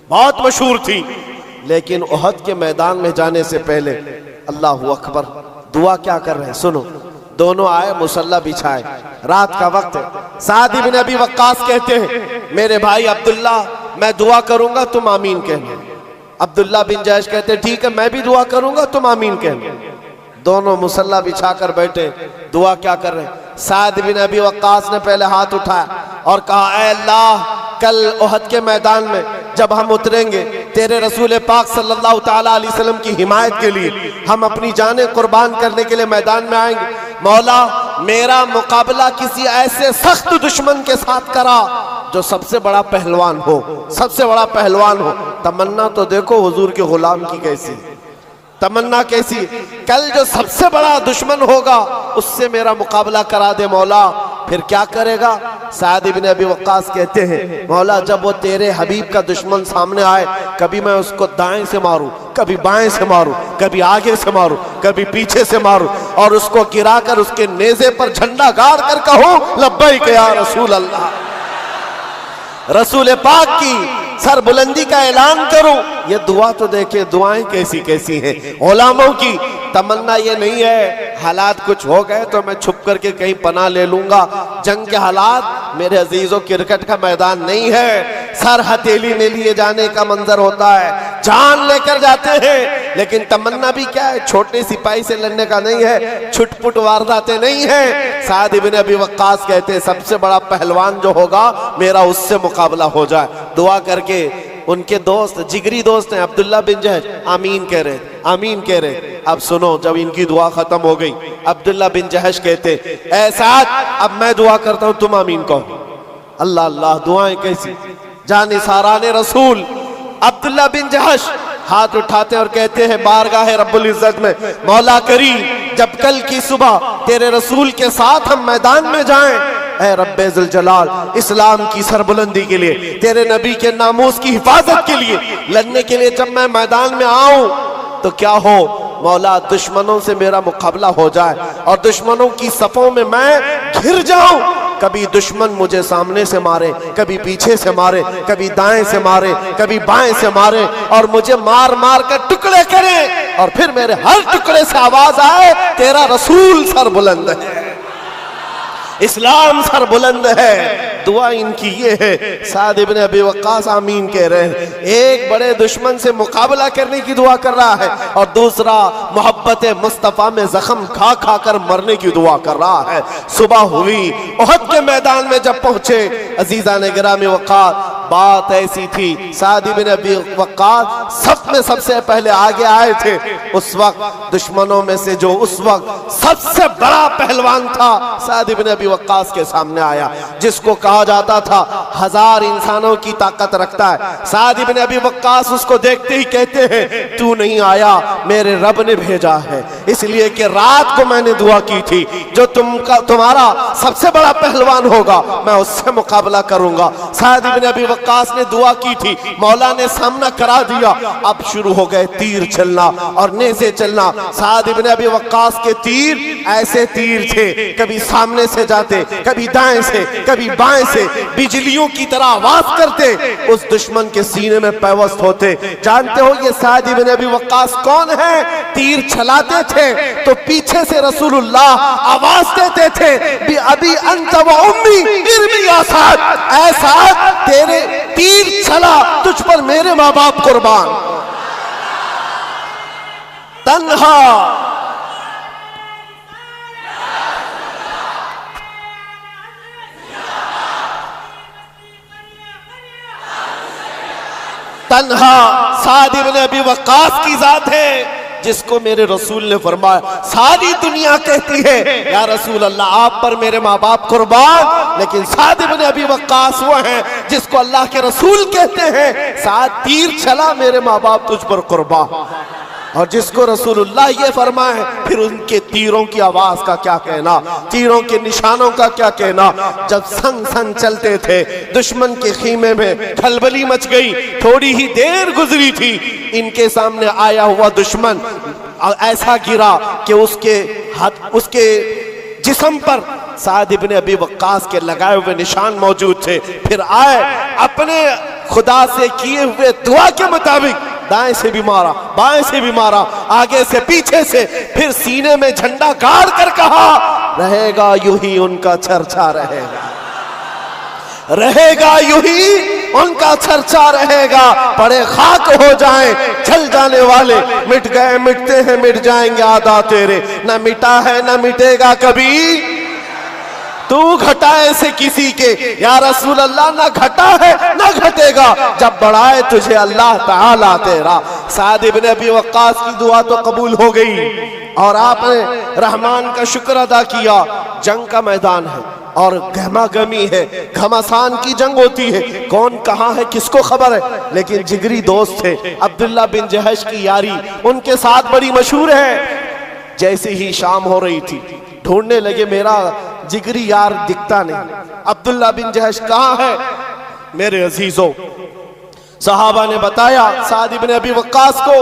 बहुत मशहूर थी। लेकिन उहद के मैदान में जाने से पहले अल्लाह अकबर दुआ क्या कर रहे हैं सुनो। दोनों आए, मुसल्ला बिछाए, रात का वक्त है। साद इब्न अबी वक्कास कहते हैं, मेरे भाई अब्दुल्ला मैं दुआ करूंगा तुम आमीन कहना। अब्दुल्ला बिन जहश कहते ठीक है मैं भी दुआ करूंगा तुम आमीन कहना। दोनों मुसल्ला बिछाकर बैठे, दुआ क्या कर रहे हैं? साद बिन अबी वक्कास ने पहले हाथ उठाया और कहा, ऐ अल्लाह, कल उहद के मैदान में जब हम उतरेंगे तेरे रसूल पाक सल्लल्लाहु ताला अलैहि वसल्लम की हिमायत के लिए, हम अपनी जानें कुर्बान करने के लिए मैदान में आएंगे। मौला मेरा मुकाबला किसी ऐसे सख्त दुश्मन के साथ करा जो सबसे बड़ा पहलवान हो, सबसे बड़ा पहलवान हो। तमन्ना तो देखो हुजूर के गुलाम की कैसी, तमन्ना कैसी। कल जो सबसे बड़ा दुश्मन होगा उससे मेरा मुकाबला करा दे मौला। फिर क्या करेगा? साद इब्न अबी वक्कास कहते हैं, मौला जब वो तेरे हबीब का दुश्मन सामने आए, कभी मैं उसको दाएं से मारूं, कभी बाएं से मारूं, कभी आगे से मारूं, कभी पीछे से मारूं, और उसको गिराकर उसके नेज़े पर झंडा गाड़ कर कहूं लब्बैक या रसूल अल्लाह, रसूल पाक की सर बुलंदी का ऐलान करूं। ये दुआ तो देखे, दुआएं कैसी कैसी हैं उलमाओं की। तमन्ना ये नहीं है हालात कुछ हो गए तो मैं छुप करके कहीं पनाह ले लूंगा। जंग के हालात मेरे अजीजों क्रिकेट का मैदान नहीं है, सर हथेली में लिए जाने का मंजर होता है, जान लेकर जाते हैं। लेकिन तमन्ना भी क्या है, छोटे सिपाही से लड़ने का नहीं है, छुटपुट वारदातें नहीं है। साद इब्न अबी वक्कास कहते हैं सबसे बड़ा पहलवान जो होगा मेरा उससे मुकाबला हो जाए। दुआ करके उनके दोस्त, जिगरी दोस्त हैं अब्दुल्ला बिन जहश, आमीन कह रहे, आमीन कह रहे। अब सुनो, जब इनकी दुआ खत्म हो गई, अब्दुल्ला बिन जहश कहते, ऐ साद अब मैं दुआ करता हूं तुम आमीन कहो। अल्लाह अल्लाह, दुआएं कैसी, जाने साराने रसूल। अब्दुल्ला बिन जहश हाथ उठाते और कहते हैं बारगाह रब्बुल इज्जत में, मौला करीम जब कल की सुबह तेरे रसूल के साथ हम मैदान में जाएं, ऐ रब्बे जुल जलाल, इस्लाम की सरबुलंदी के लिए, तेरे नबी के नामूस की हिफाजत के लिए, लड़ने के लिए जब मैं मैदान में आऊं तो क्या हो मौला, दुश्मनों से मेरा मुकाबला हो जाए और दुश्मनों की सफों में मैं घिर जाऊं। कभी दुश्मन मुझे सामने से मारे, कभी पीछे से मारे, कभी दाएं से मारे, कभी बाएं से मारे, और मुझे मार मार कर टुकड़े करे, और फिर मेरे हर टुकड़े से आवाज आए तेरा रसूल सर बुलंद है, इस्लाम सर बुलंद है। दुआ इनकी ये है। साद इब्न अबी वक्कास आमीन कह रहे हैं। एक बड़े दुश्मन से मुकाबला करने की दुआ कर रहा है और दूसरा मोहब्बत मुस्तफ़ा में जख्म खा खा कर मरने की दुआ कर रहा है। सुबह हुई, उहद के मैदान में जब पहुंचे, अजीज़ान गिरामी वक़ार बात ऐसी थी, साद इब्न अबी वक्कास सब में सबसे पहले आगे आए थे। उस वक्त दुश्मनों में से जो उस वक्त सबसे बड़ा पहलवान था, साद इब्न अबी वक्कास के सामने आया, जिसको कहा जाता था 1000 इंसानों की ताकत रखता है। साद इब्न अबी वक्कास उसको देखते ही कहते हैं, तू नहीं आया, मेरे रब ने भेजा है, इसलिए कि रात को मैंने दुआ की थी, जो तुम्हारा सबसे बड़ा पहलवान होगा मैं उससे मुकाबला करूंगा। साद इब्न अबी वक्कास ने दुआ की थी, मौला ने सामना करा दिया। अब शुरू हो गए तीर चलना और नेज़े चलना। साद इब्न अबी वक्कास के तीर ऐसे तीर थे, कभी सामने से जाते, कभी दाएं से, कभी बाएं से, बिजलियों की तरह आवाज करते, उस दुश्मन के सीने में पैवस्त होते। जानते हो ये साद इब्न अबी वक्कास कौन है? तीर चलाते थे तो पीछे से रसूलुल्लाह आवाज देते थे, बी अबी अंत व उम्मी इरमी या साद, ऐ साद तेरे तीर चला, तुझ पर मेरे माँ बाप कुर्बान। तन्हा तन्हा साद इब्न अबी वक्कास की जात है, जिसको मेरे रसूल ने फरमाया, सारी दुनिया कहती है या रसूल अल्लाह आप पर मेरे माँ बाप कुर्बान, लेकिन साद इब्न अबी वक्कास वो हैं जिसको अल्लाह के रसूल कहते हैं, साद तीर चला मेरे माँ बाप तुझ पर कुर्बान। और जिसको रसूलुल्लाह ये फरमाए, फिर उनके तीरों की आवाज का क्या कहना, तीरों के निशानों का क्या कहना। जब संग संग चलते थे, दुश्मन के खीमे में खलबली मच गई। थोड़ी ही देर गुजरी थी, इनके सामने आया हुआ दुश्मन ऐसा गिरा कि उसके जिस्म पर साद इब्न अबी वक्कास के लगाए हुए निशान मौजूद थे। फिर आए, अपने खुदा से किए हुए दुआ के मुताबिक दाएं से भी मारा, बाएं से भी मारा, आगे से पीछे से, फिर सीने में झंडा गाड़ कर कहा, रहेगा यूं ही उनका चर्चा रहेगा, रहेगा यूं ही उनका चर्चा रहेगा। पड़े खाक हो जाएं चल जाने वाले, मिट गए मिटते हैं मिट जाएंगे आदा तेरे, न मिटा है न मिटेगा कभी तू घटाए से किसी के, या रसूल अल्लाह ना घटा है ना घटेगा जब बढ़ाए तुझे अल्लाह ताला तेरा। साद इब्न अबी वक्कास की दुआ तो कबूल हो गई और आपने रहमान का शुक्र अदा किया। जंग का मैदान है और गहमागमी है, घमासान की जंग होती है, कौन कहाँ है किसको खबर है, लेकिन जिगरी दोस्त थे। अब्दुल्ला बिन जहश की यारी उनके साथ बड़ी मशहूर है। जैसे ही शाम हो रही थी, ढूंढने लगे मेरा जिगरी यार दिखता नहीं, अब्दुल्ला बिन जहश कहाँ है? मेरे अजीजों, सहाबा ने बताया साद इब्न अबी वक्कास को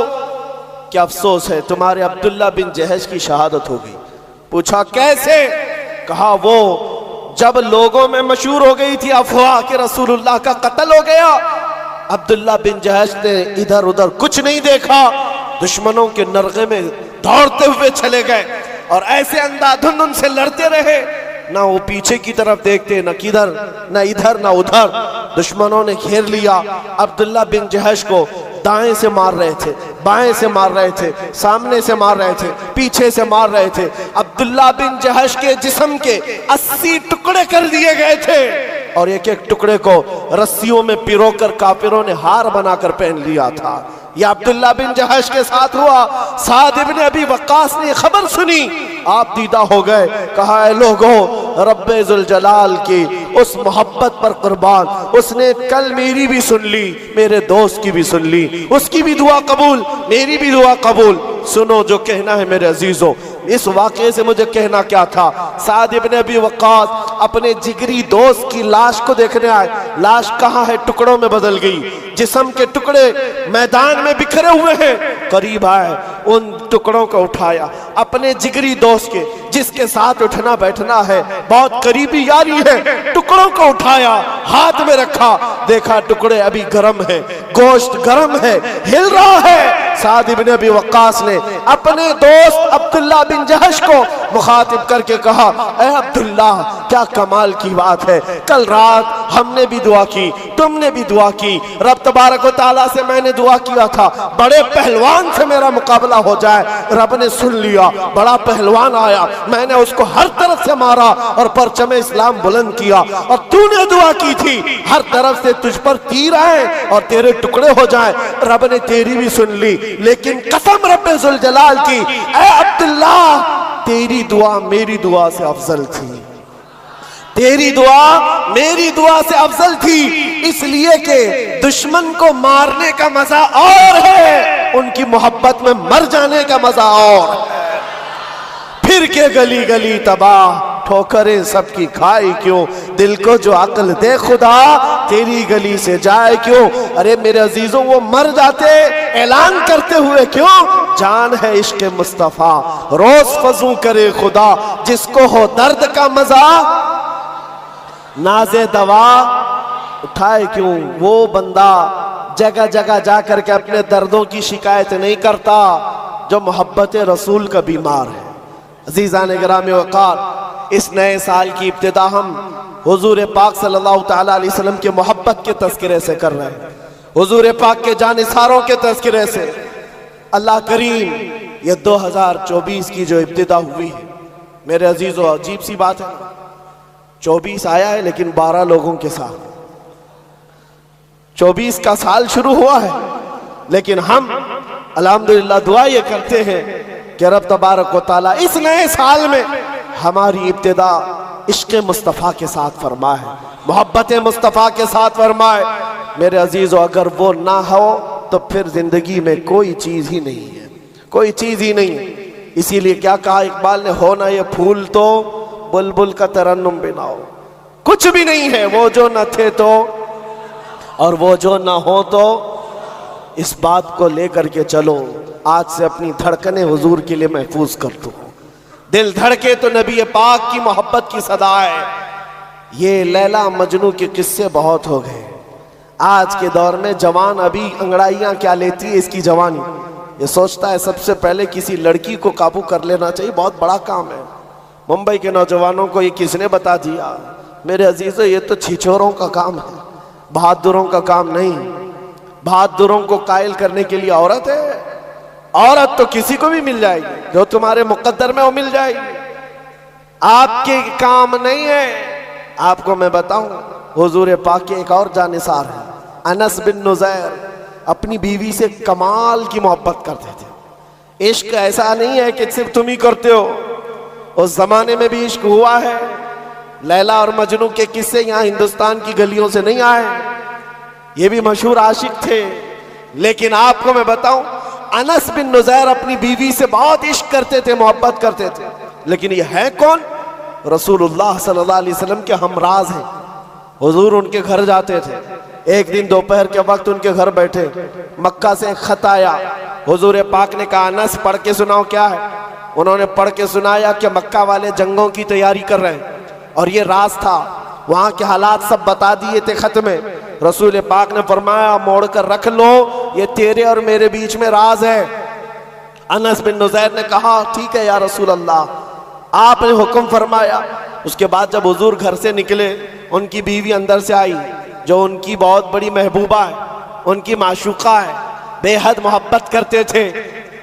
कि अफसोस है तुम्हारे अब्दुल्ला बिन जहश की शहादत हो गई। पूछा कैसे? कहा वो जब लोगों में मशहूर हो गई थी अफवाह कि रसूलुल्लाह का कत्ल हो गया, अब्दुल्ला बिन जहश ने इधर उधर कुछ नहीं देखा, दुश्मनों के नरगे में दौड़ते हुए चले गए और ऐसे अंधाधुंध उनसे लड़ते रहे, ना वो पीछे की तरफ देखते, न किधर, न इधर न उधर। दुश्मनों ने घेर लिया, अब्दुल्ला बिन जहश को दाएं से मार रहे थे, बाएं से मार रहे थे, सामने से मार रहे थे, पीछे से मार रहे थे। अब्दुल्ला बिन जहश के जिस्म के 80 टुकड़े कर दिए गए थे और एक एक टुकड़े को रस्सियों में पिरोकर काफिरों ने हार बनाकर पहन लिया था। यह अब्दुल्ला बिन जहश के साथ हुआ। साद इब्न अबी वक्कास ने खबर सुनी, आप दीदा हो गए, कहा है लोगों, रब्बे जुल जलाल की उस मोहब्बत पर कुर्बान, उसने कल मेरी भी सुन ली, मेरे दोस्त की भी सुन ली, उसकी भी दुआ कबूल, मेरी भी दुआ कबूल। सुनो जो कहना है मेरे अजीजों, इस वाक़े से मुझे कहना क्या था। साद इब्न अबी वक्कास अपने जिगरी दोस्त की लाश को देखने आए। लाश कहाँ है? टुकड़ों में बदल गई, जिस्म के टुकड़े मैदान में बिखरे हुए हैं। करीब आए, उन टुकड़ों को उठाया, अपने जिगरी दोस्त के जिसके साथ उठना बैठना है, बहुत करीबी यारी है, टुकड़ों को उठाया, हाथ में रखा, देखा टुकड़े अभी गर्म है, गोश्त गर्म है, हिल रहा है। साद इब्न अबी वक्कास ने अपने दोस्त अब्दुल्ला बिन जहश को मुखातिब करके कहा, ऐ अब्दुल्ला, क्या कमाल की बात है। कल रात हमने भी दुआ की, तुमने भी दुआ की, रब तबारक व तआला से मैंने दुआ किया था बड़े पहलवान से मेरा मुकाबला हो जाए, रब ने सुन लिया। बड़ा पहलवान आया, मैंने उसको हर तरफ से मारा और परचम इस्लाम बुलंद किया। और तूने दुआ की थी हर तरफ से तुझ पर तीर आए और तेरे टुकड़े हो जाए, रब ने तेरी भी सुन ली। लेकिन कसम रब्बे जुल जलाल की, ऐ अब्दुल्ला तेरी दुआ मेरी दुआ से अफजल थी, तेरी दुआ मेरी दुआ से अफजल थी। इसलिए कि दुश्मन को मारने का मजा और है, उनकी मोहब्बत में मर जाने का मजा और है। फिर के गली गली तबाह, ठोकरें सबकी खाई क्यों, दिल को जो अक्ल दे खुदा तेरी गली से जाए क्यों। अरे मेरे अजीजों वो मर जाते ऐलान करते हुए क्यों, जान है इश्क मुस्तफा रोज फजू करे खुदा, जिसको हो दर्द का मजा नाज़े दवा उठाए क्यों। वो बंदा जगह जगह जा करके अपने दर्दों की शिकायत नहीं करता जो मोहब्बत रसूल का बीमार है। अज़ीज़ान गिरामी वक़ार, इस नए साल की इब्तिदा हम हुजूर पाक सल्लल्लाहु तआला अलैहि वसल्लम के मोहब्बत के तज़किरे से कर रहे हैं, हुजूर पाक के जानिसारों के तज़किरे से। अल्लाह करीम ये 2024 की जो इब्तिदा हुई है मेरे अजीज़ों, अजीब सी बात है, 24 आया है लेकिन 12 लोगों के साथ 24 का साल शुरू हुआ है। लेकिन हम अल्हम्दुलिल्लाह दुआ ये करते हैं कि रब तबारक व तआला इस नए साल में हमारी इब्तिदा इश्क़ मुस्तफ़ा के साथ फरमाए, मोहब्बत मुस्तफ़ा के साथ फरमाए। मेरे अजीज़ों, अगर वो ना हो तो फिर जिंदगी में कोई चीज़ ही नहीं है, कोई चीज़ ही नहीं है। इसीलिए क्या कहा इकबाल ने, हो ना ये फूल तो बुलबुल का तरन्नुम भी ना हो, कुछ भी नहीं है वो जो न थे तो और वो जो ना हो तो। इस बात को लेकर के चलो, आज से अपनी धड़कने हुजूर के लिए महफूज कर दो। दिल धड़के तो नबी पाक की मोहब्बत की सदा है। ये लैला मजनू के किस्से बहुत हो गए। आज के दौर में जवान अभी अंगड़ाइयाँ क्या लेती है इसकी जवानी, ये सोचता है सबसे पहले किसी लड़की को काबू कर लेना चाहिए, बहुत बड़ा काम है। मुंबई के नौजवानों को ये किसने बता दिया? मेरे अजीजों, ये तो छिछोरों का काम है, बहादुरों का काम नहीं। बहादुरों को कायल करने के लिए औरत है, औरत तो किसी को भी मिल जाएगी, जो तुम्हारे मुकद्दर में वो मिल जाएगी, आपके काम नहीं है। आपको मैं बताऊं, हुजूर पाक के एक और जानिसार है, अनस बिन नुज़ैर, अपनी बीवी से कमाल की मोहब्बत करते थे। इश्क ऐसा नहीं है कि सिर्फ तुम ही करते हो, उस जमाने में भी इश्क हुआ है। लैला और मजनू के किस्से यहाँ हिंदुस्तान की गलियों से नहीं आए, ये भी मशहूर आशिक थे। लेकिन आपको मैं बताऊं, अनस बिन नुज़ैर अपनी बीवी से बहुत इश्क करते थे, मोहब्बत करते थे। लेकिन ये है कौन? रसूलुल्लाह सल्लल्लाहु अलैहि वसल्लम के हमराज हैं। हुजूर उनके घर जाते थे। एक दिन दोपहर के वक्त उनके घर बैठे, मक्का से एक खत आया। हुजूर पाक ने कहा, अनस पढ़ के सुनाओ क्या है। उन्होंने पढ़ के सुनाया कि मक्का वाले जंगों की तैयारी कर रहे हैं और ये राज था, वहाँ के हालात सब बता दिए थे खत में। रसूल पाक ने फरमाया, मोड़ कर रख लो, ये तेरे और मेरे बीच में राज है। अनस बिन नुज़ैर ने कहा, ठीक है या रसूल अल्लाह, आपने हुक्म फरमाया। उसके बाद जब हुजूर घर से निकले, उनकी बीवी अंदर से आई, जो उनकी बहुत बड़ी महबूबा है, उनकी माशूका है, बेहद मोहब्बत करते थे।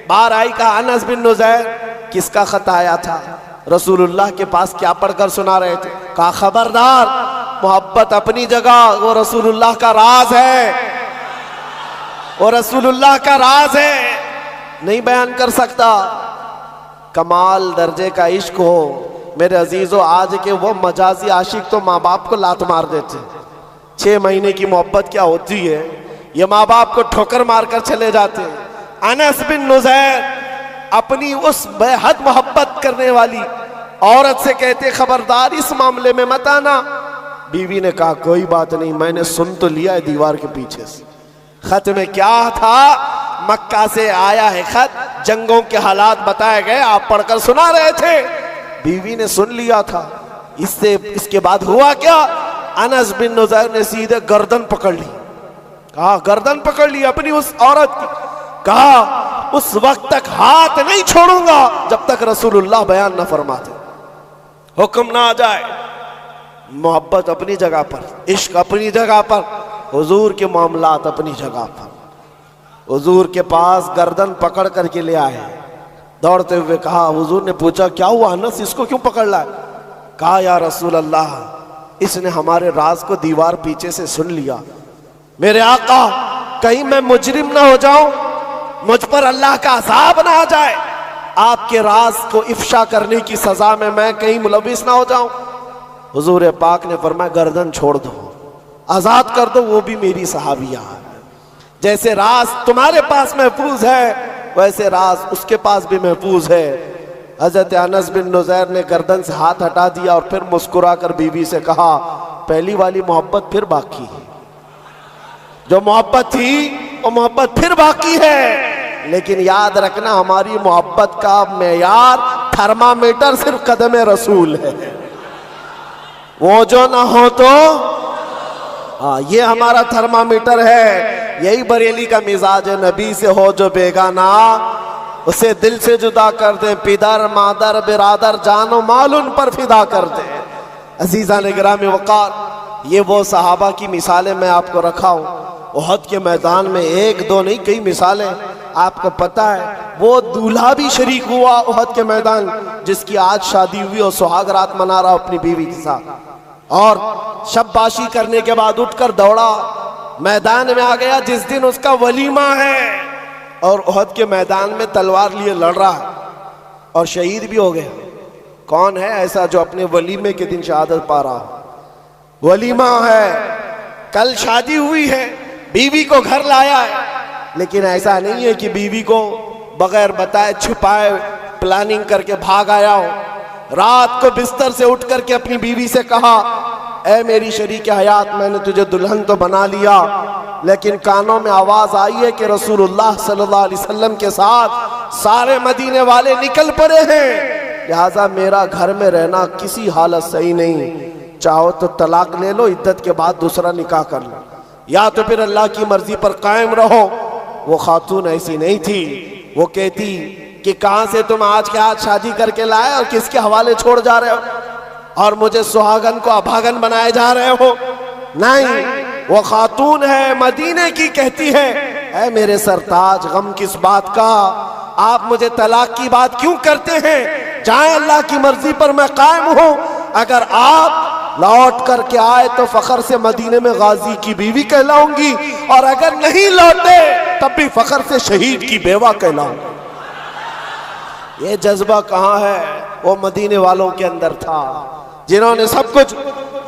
बाहर आई, कहा, अनस बिन नुज़ैर किसका खत आया था? रसूलुल्लाह के पास क्या पढ़कर सुना रहे थे? कहा, खबरदार, मोहब्बत अपनी जगह, वो रसूलुल्लाह का राज है, वो रसूलुल्लाह का राज है, नहीं बयान कर सकता। कमाल दर्जे का इश्क हो मेरे अजीजों। आज के वो मजाजी आशिक तो माँ बाप को लात मार देते। 6 महीने की मोहब्बत क्या होती है, ये माँ बाप को ठोकर मारकर चले जाते। अनस बिन नुज़ैर अपनी उस बेहद मोहब्बत करने वाली औरत से कहते, खबरदार इस मामले में मत आना। बीवी ने कहा, कोई बात नहीं, मैंने सुन तो लिया है दीवार के पीछे से। खत में क्या था? मक्का से आया है खत, जंगों के हालात बताए गए, आप पढ़कर सुना रहे थे। बीवी ने सुन लिया था। इसके बाद हुआ क्या? अनस बिन नुज़ैर ने सीधे गर्दन पकड़ ली। कहा, गर्दन पकड़ ली अपनी उस औरत की। कहा, उस वक्त तक हाथ नहीं छोड़ूंगा जब तक रसूलुल्लाह बयान न फरमाते, हुक्म ना आ जाए। मोहब्बत अपनी जगह पर, इश्क अपनी जगह पर, हुजूर के मामलात अपनी जगह पर। हुजूर के पास गर्दन पकड़ करके ले आए, दौड़ते हुए कहा, हुजूर ने पूछा क्या हुआ अनस, इसको क्यों पकड़ लाए? कहा या रसूल अल्लाह, इसने हमारे राज को दीवार पीछे से सुन लिया। मेरे आका, कहीं मैं मुजरिम ना हो जाऊं, मुझ पर अल्लाह का अज़ाब ना आ जाए, आपके राज को इफ्शा करने की सजा में मैं कहीं मुलविस ना हो जाऊं। हुजूर पाक ने फरमाया गर्दन छोड़ दो, आजाद कर दो, वो भी मेरी सहाबिया है। जैसे राज तुम्हारे पास महफूज है, वैसे राज उसके पास भी महफूज है। हजरत अनस बिन नुज़ैर ने गर्दन से हाथ हटा दिया और फिर मुस्कुरा कर बीवी से कहा, पहली वाली मोहब्बत फिर बाकी है, जो मोहब्बत थी वो मोहब्बत फिर बाकी है। लेकिन याद रखना, हमारी मोहब्बत का मेयार थर्मामीटर सिर्फ कदम रसूल है, वो जो ना हो तो ये हमारा थर्मामीटर है। यही बरेली का मिजाज है, नबी से हो जो बेगाना उसे दिल से जुदा कर दे, पिदर मादर बिरादर जानो माल उन पर फिदा कर दे। अजीज़ा ने गिरामी वक़ार, ये वो सहाबा की मिसालें मैं आपको रखा हूँ। उहद के मैदान में एक दो नहीं, कई मिसालें आपको पता है। वो दूल्हा भी शरीक हुआ उहद के मैदान, जिसकी आज शादी हुई और सुहाग रात मना रहा अपनी बीवी के साथ, और शब्बाशी करने के बाद उठकर दौड़ा मैदान में आ गया जिस दिन उसका वलीमा है, और उहद के मैदान में तलवार लिए लड़ रहा है और शहीद भी हो गया। कौन है ऐसा जो अपने वलीमे के दिन शहादत पा रहा हो? वलीमा है, कल शादी हुई है, बीवी को घर लाया है, लेकिन ऐसा नहीं है कि बीवी को बगैर बताए छुपाए प्लानिंग करके भाग आया हो। रात को बिस्तर से उठ करके अपनी बीवी से कहा, ऐ मेरी शरीक हयात, मैंने तुझे दुल्हन तो बना लिया, लेकिन कानों में आवाज आई है कि रसूलुल्लाह सल्लल्लाहु अलैहि वसल्लम के साथ सारे मदीने वाले निकल पड़े हैं, लिहाजा मेरा घर में रहना किसी हालत सही नहीं, चाहो तो तलाक ले लो, इद्दत के बाद दूसरा निकाह कर लो, या तो फिर अल्लाह की मर्जी पर कायम रहो। वो खातून ऐसी नहीं थी, वो कहती कि कहां से तुम आज के आज शादी करके लाए और किसके हवाले छोड़ जा रहे हो, और मुझे सुहागन को अभागन बनाए जा रहे हो। नहीं, वो खातून है, मदीने की, कहती है, ऐ मेरे सरताज, गम किस बात का, आप मुझे तलाक की बात क्यों करते हैं? जाए, अल्लाह की मर्जी पर मैं कायम हूं। अगर आप लौट करके आए तो फखर से मदीने में गाजी की बीवी कहलाऊंगी, और अगर नहीं लौटे तब भी फखर से शहीद की बेवा कहलाऊंगी। ये जज्बा कहाँ है? वो मदीने वालों के अंदर था, जिन्होंने सब कुछ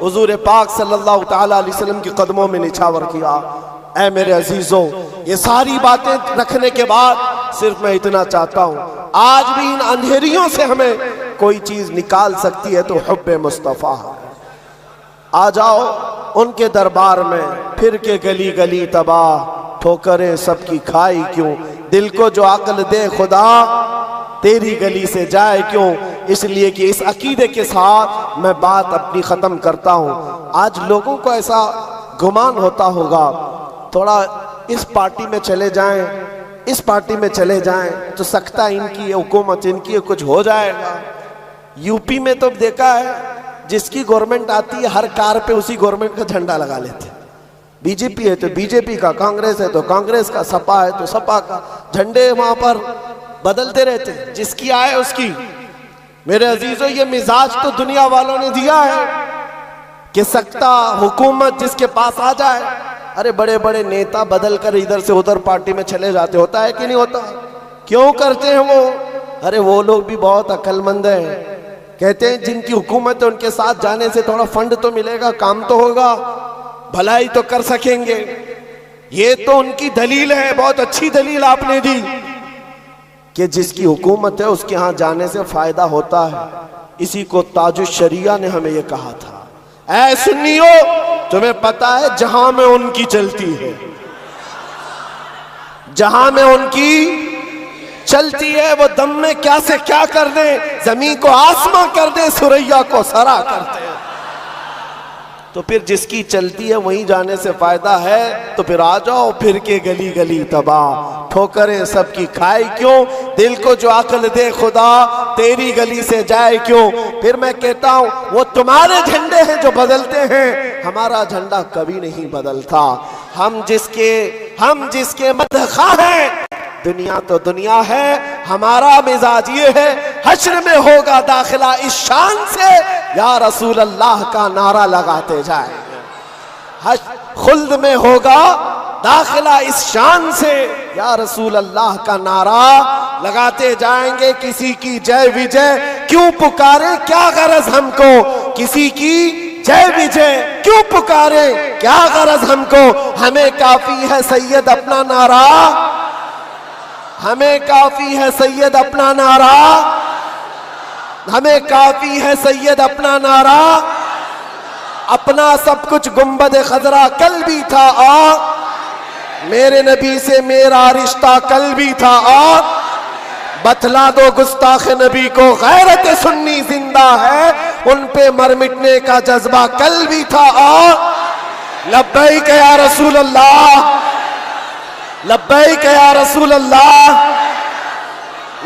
हुजूर पाक सल्लल्लाहु ताला अलैहि वसल्लम के कदमों में निछावर किया। ऐ मेरे अजीजों, ये सारी बातें रखने के बाद सिर्फ मैं इतना चाहता हूँ, आज भी इन अंधेरियों से हमें कोई चीज निकाल सकती है तो हुब्बे मुस्तफ़ा। आ जाओ उनके दरबार में, फिर के गली गली तबाह, ठोकरें सबकी खाई क्यों, दिल को जो अक्ल दे खुदा, तेरी गली से जाए क्यों। इसलिए कि इस अकीदे के साथ मैं बात अपनी ख़त्म करता हूँ। आज लोगों को ऐसा गुमान होता होगा, थोड़ा इस पार्टी में चले जाएं, इस पार्टी में चले जाएं तो सकता इनकी हुकूमत, इनकी कुछ हो जाएगा। यूपी में तो देखा है, जिसकी गवर्नमेंट आती है हर कार पे उसी गवर्नमेंट का झंडा लगा लेते हैं। बीजेपी है तो बीजेपी का, कांग्रेस है तो कांग्रेस का, सपा है तो सपा का, झंडे वहां पर बदलते रहते हैं, जिसकी आए उसकी। मेरे अजीजों, ये मिजाज तो दुनिया वालों ने दिया है कि सत्ता हुकूमत जिसके पास आ जाए, अरे बड़े बड़े नेता बदल कर इधर से उधर पार्टी में चले जाते, होता है कि नहीं होता? क्यों करते हैं वो? अरे वो लोग भी बहुत अक्लमंद हैं, कहते हैं जिनकी हुकूमत है उनके साथ जाने से थोड़ा फंड तो मिलेगा, काम तो होगा, भलाई तो कर सकेंगे। ये तो उनकी दलील है, बहुत अच्छी दलील आपने दी कि जिसकी हुकूमत है उसके यहाँ जाने से फायदा होता है। इसी को ताजुश शरिया ने हमें ये कहा था, ऐ सुन्नियो, तुम्हें पता है जहां में उनकी चलती है, जहां में उनकी चलती है, वो दम में क्या से क्या कर दे, जमीन को आसमां कर दे, सुरैया को सरा कर दे। तो फिर जिसकी चलती है वहीं जाने से फायदा है, तो फिर आ जाओ फिर के गली गली तबाह, ठोकरें सबकी खाए क्यों, दिल को जो अक्ल दे खुदा तेरी गली से जाए क्यों। फिर मैं कहता हूं वो तुम्हारे झंडे हैं जो बदलते हैं, हमारा झंडा कभी नहीं बदलता। हम जिसके मदखा हैं, दुनिया तो दुनिया है, हमारा मिजाज ये है, हश्र में होगा दाखिला इस शान से, या रसूल अल्लाह का नारा लगाते जाएंगे। खुल्द में होगा दाखिला इस शान से, या रसूल अल्लाह का नारा लगाते जाएंगे। किसी की जय विजय क्यों पुकारे, क्या गरज हमको, किसी की जय विजय क्यों पुकारे, क्या गरज हमको, हमें काफी है सैयद अपना नारा, हमें काफी है सैयद अपना नारा, हमें काफी है सैयद अपना नारा। अपना सब कुछ गुंबद खजरा कल भी था और मेरे नबी से मेरा रिश्ता कल भी था, और बतला दो गुस्ताख नबी को गैरत सुन्नी जिंदा है, उन पे मर मिटने का जज्बा कल भी था। और लब्बैक या रसूल अल्लाह, लब्बैक या रसूल अल्लाह,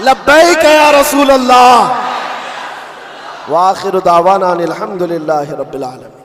लब्बैक या रसूल अल्लाह। व आखिर दावाना अनिल हम्दुलिल्लाहि रब्बिल आलमीन।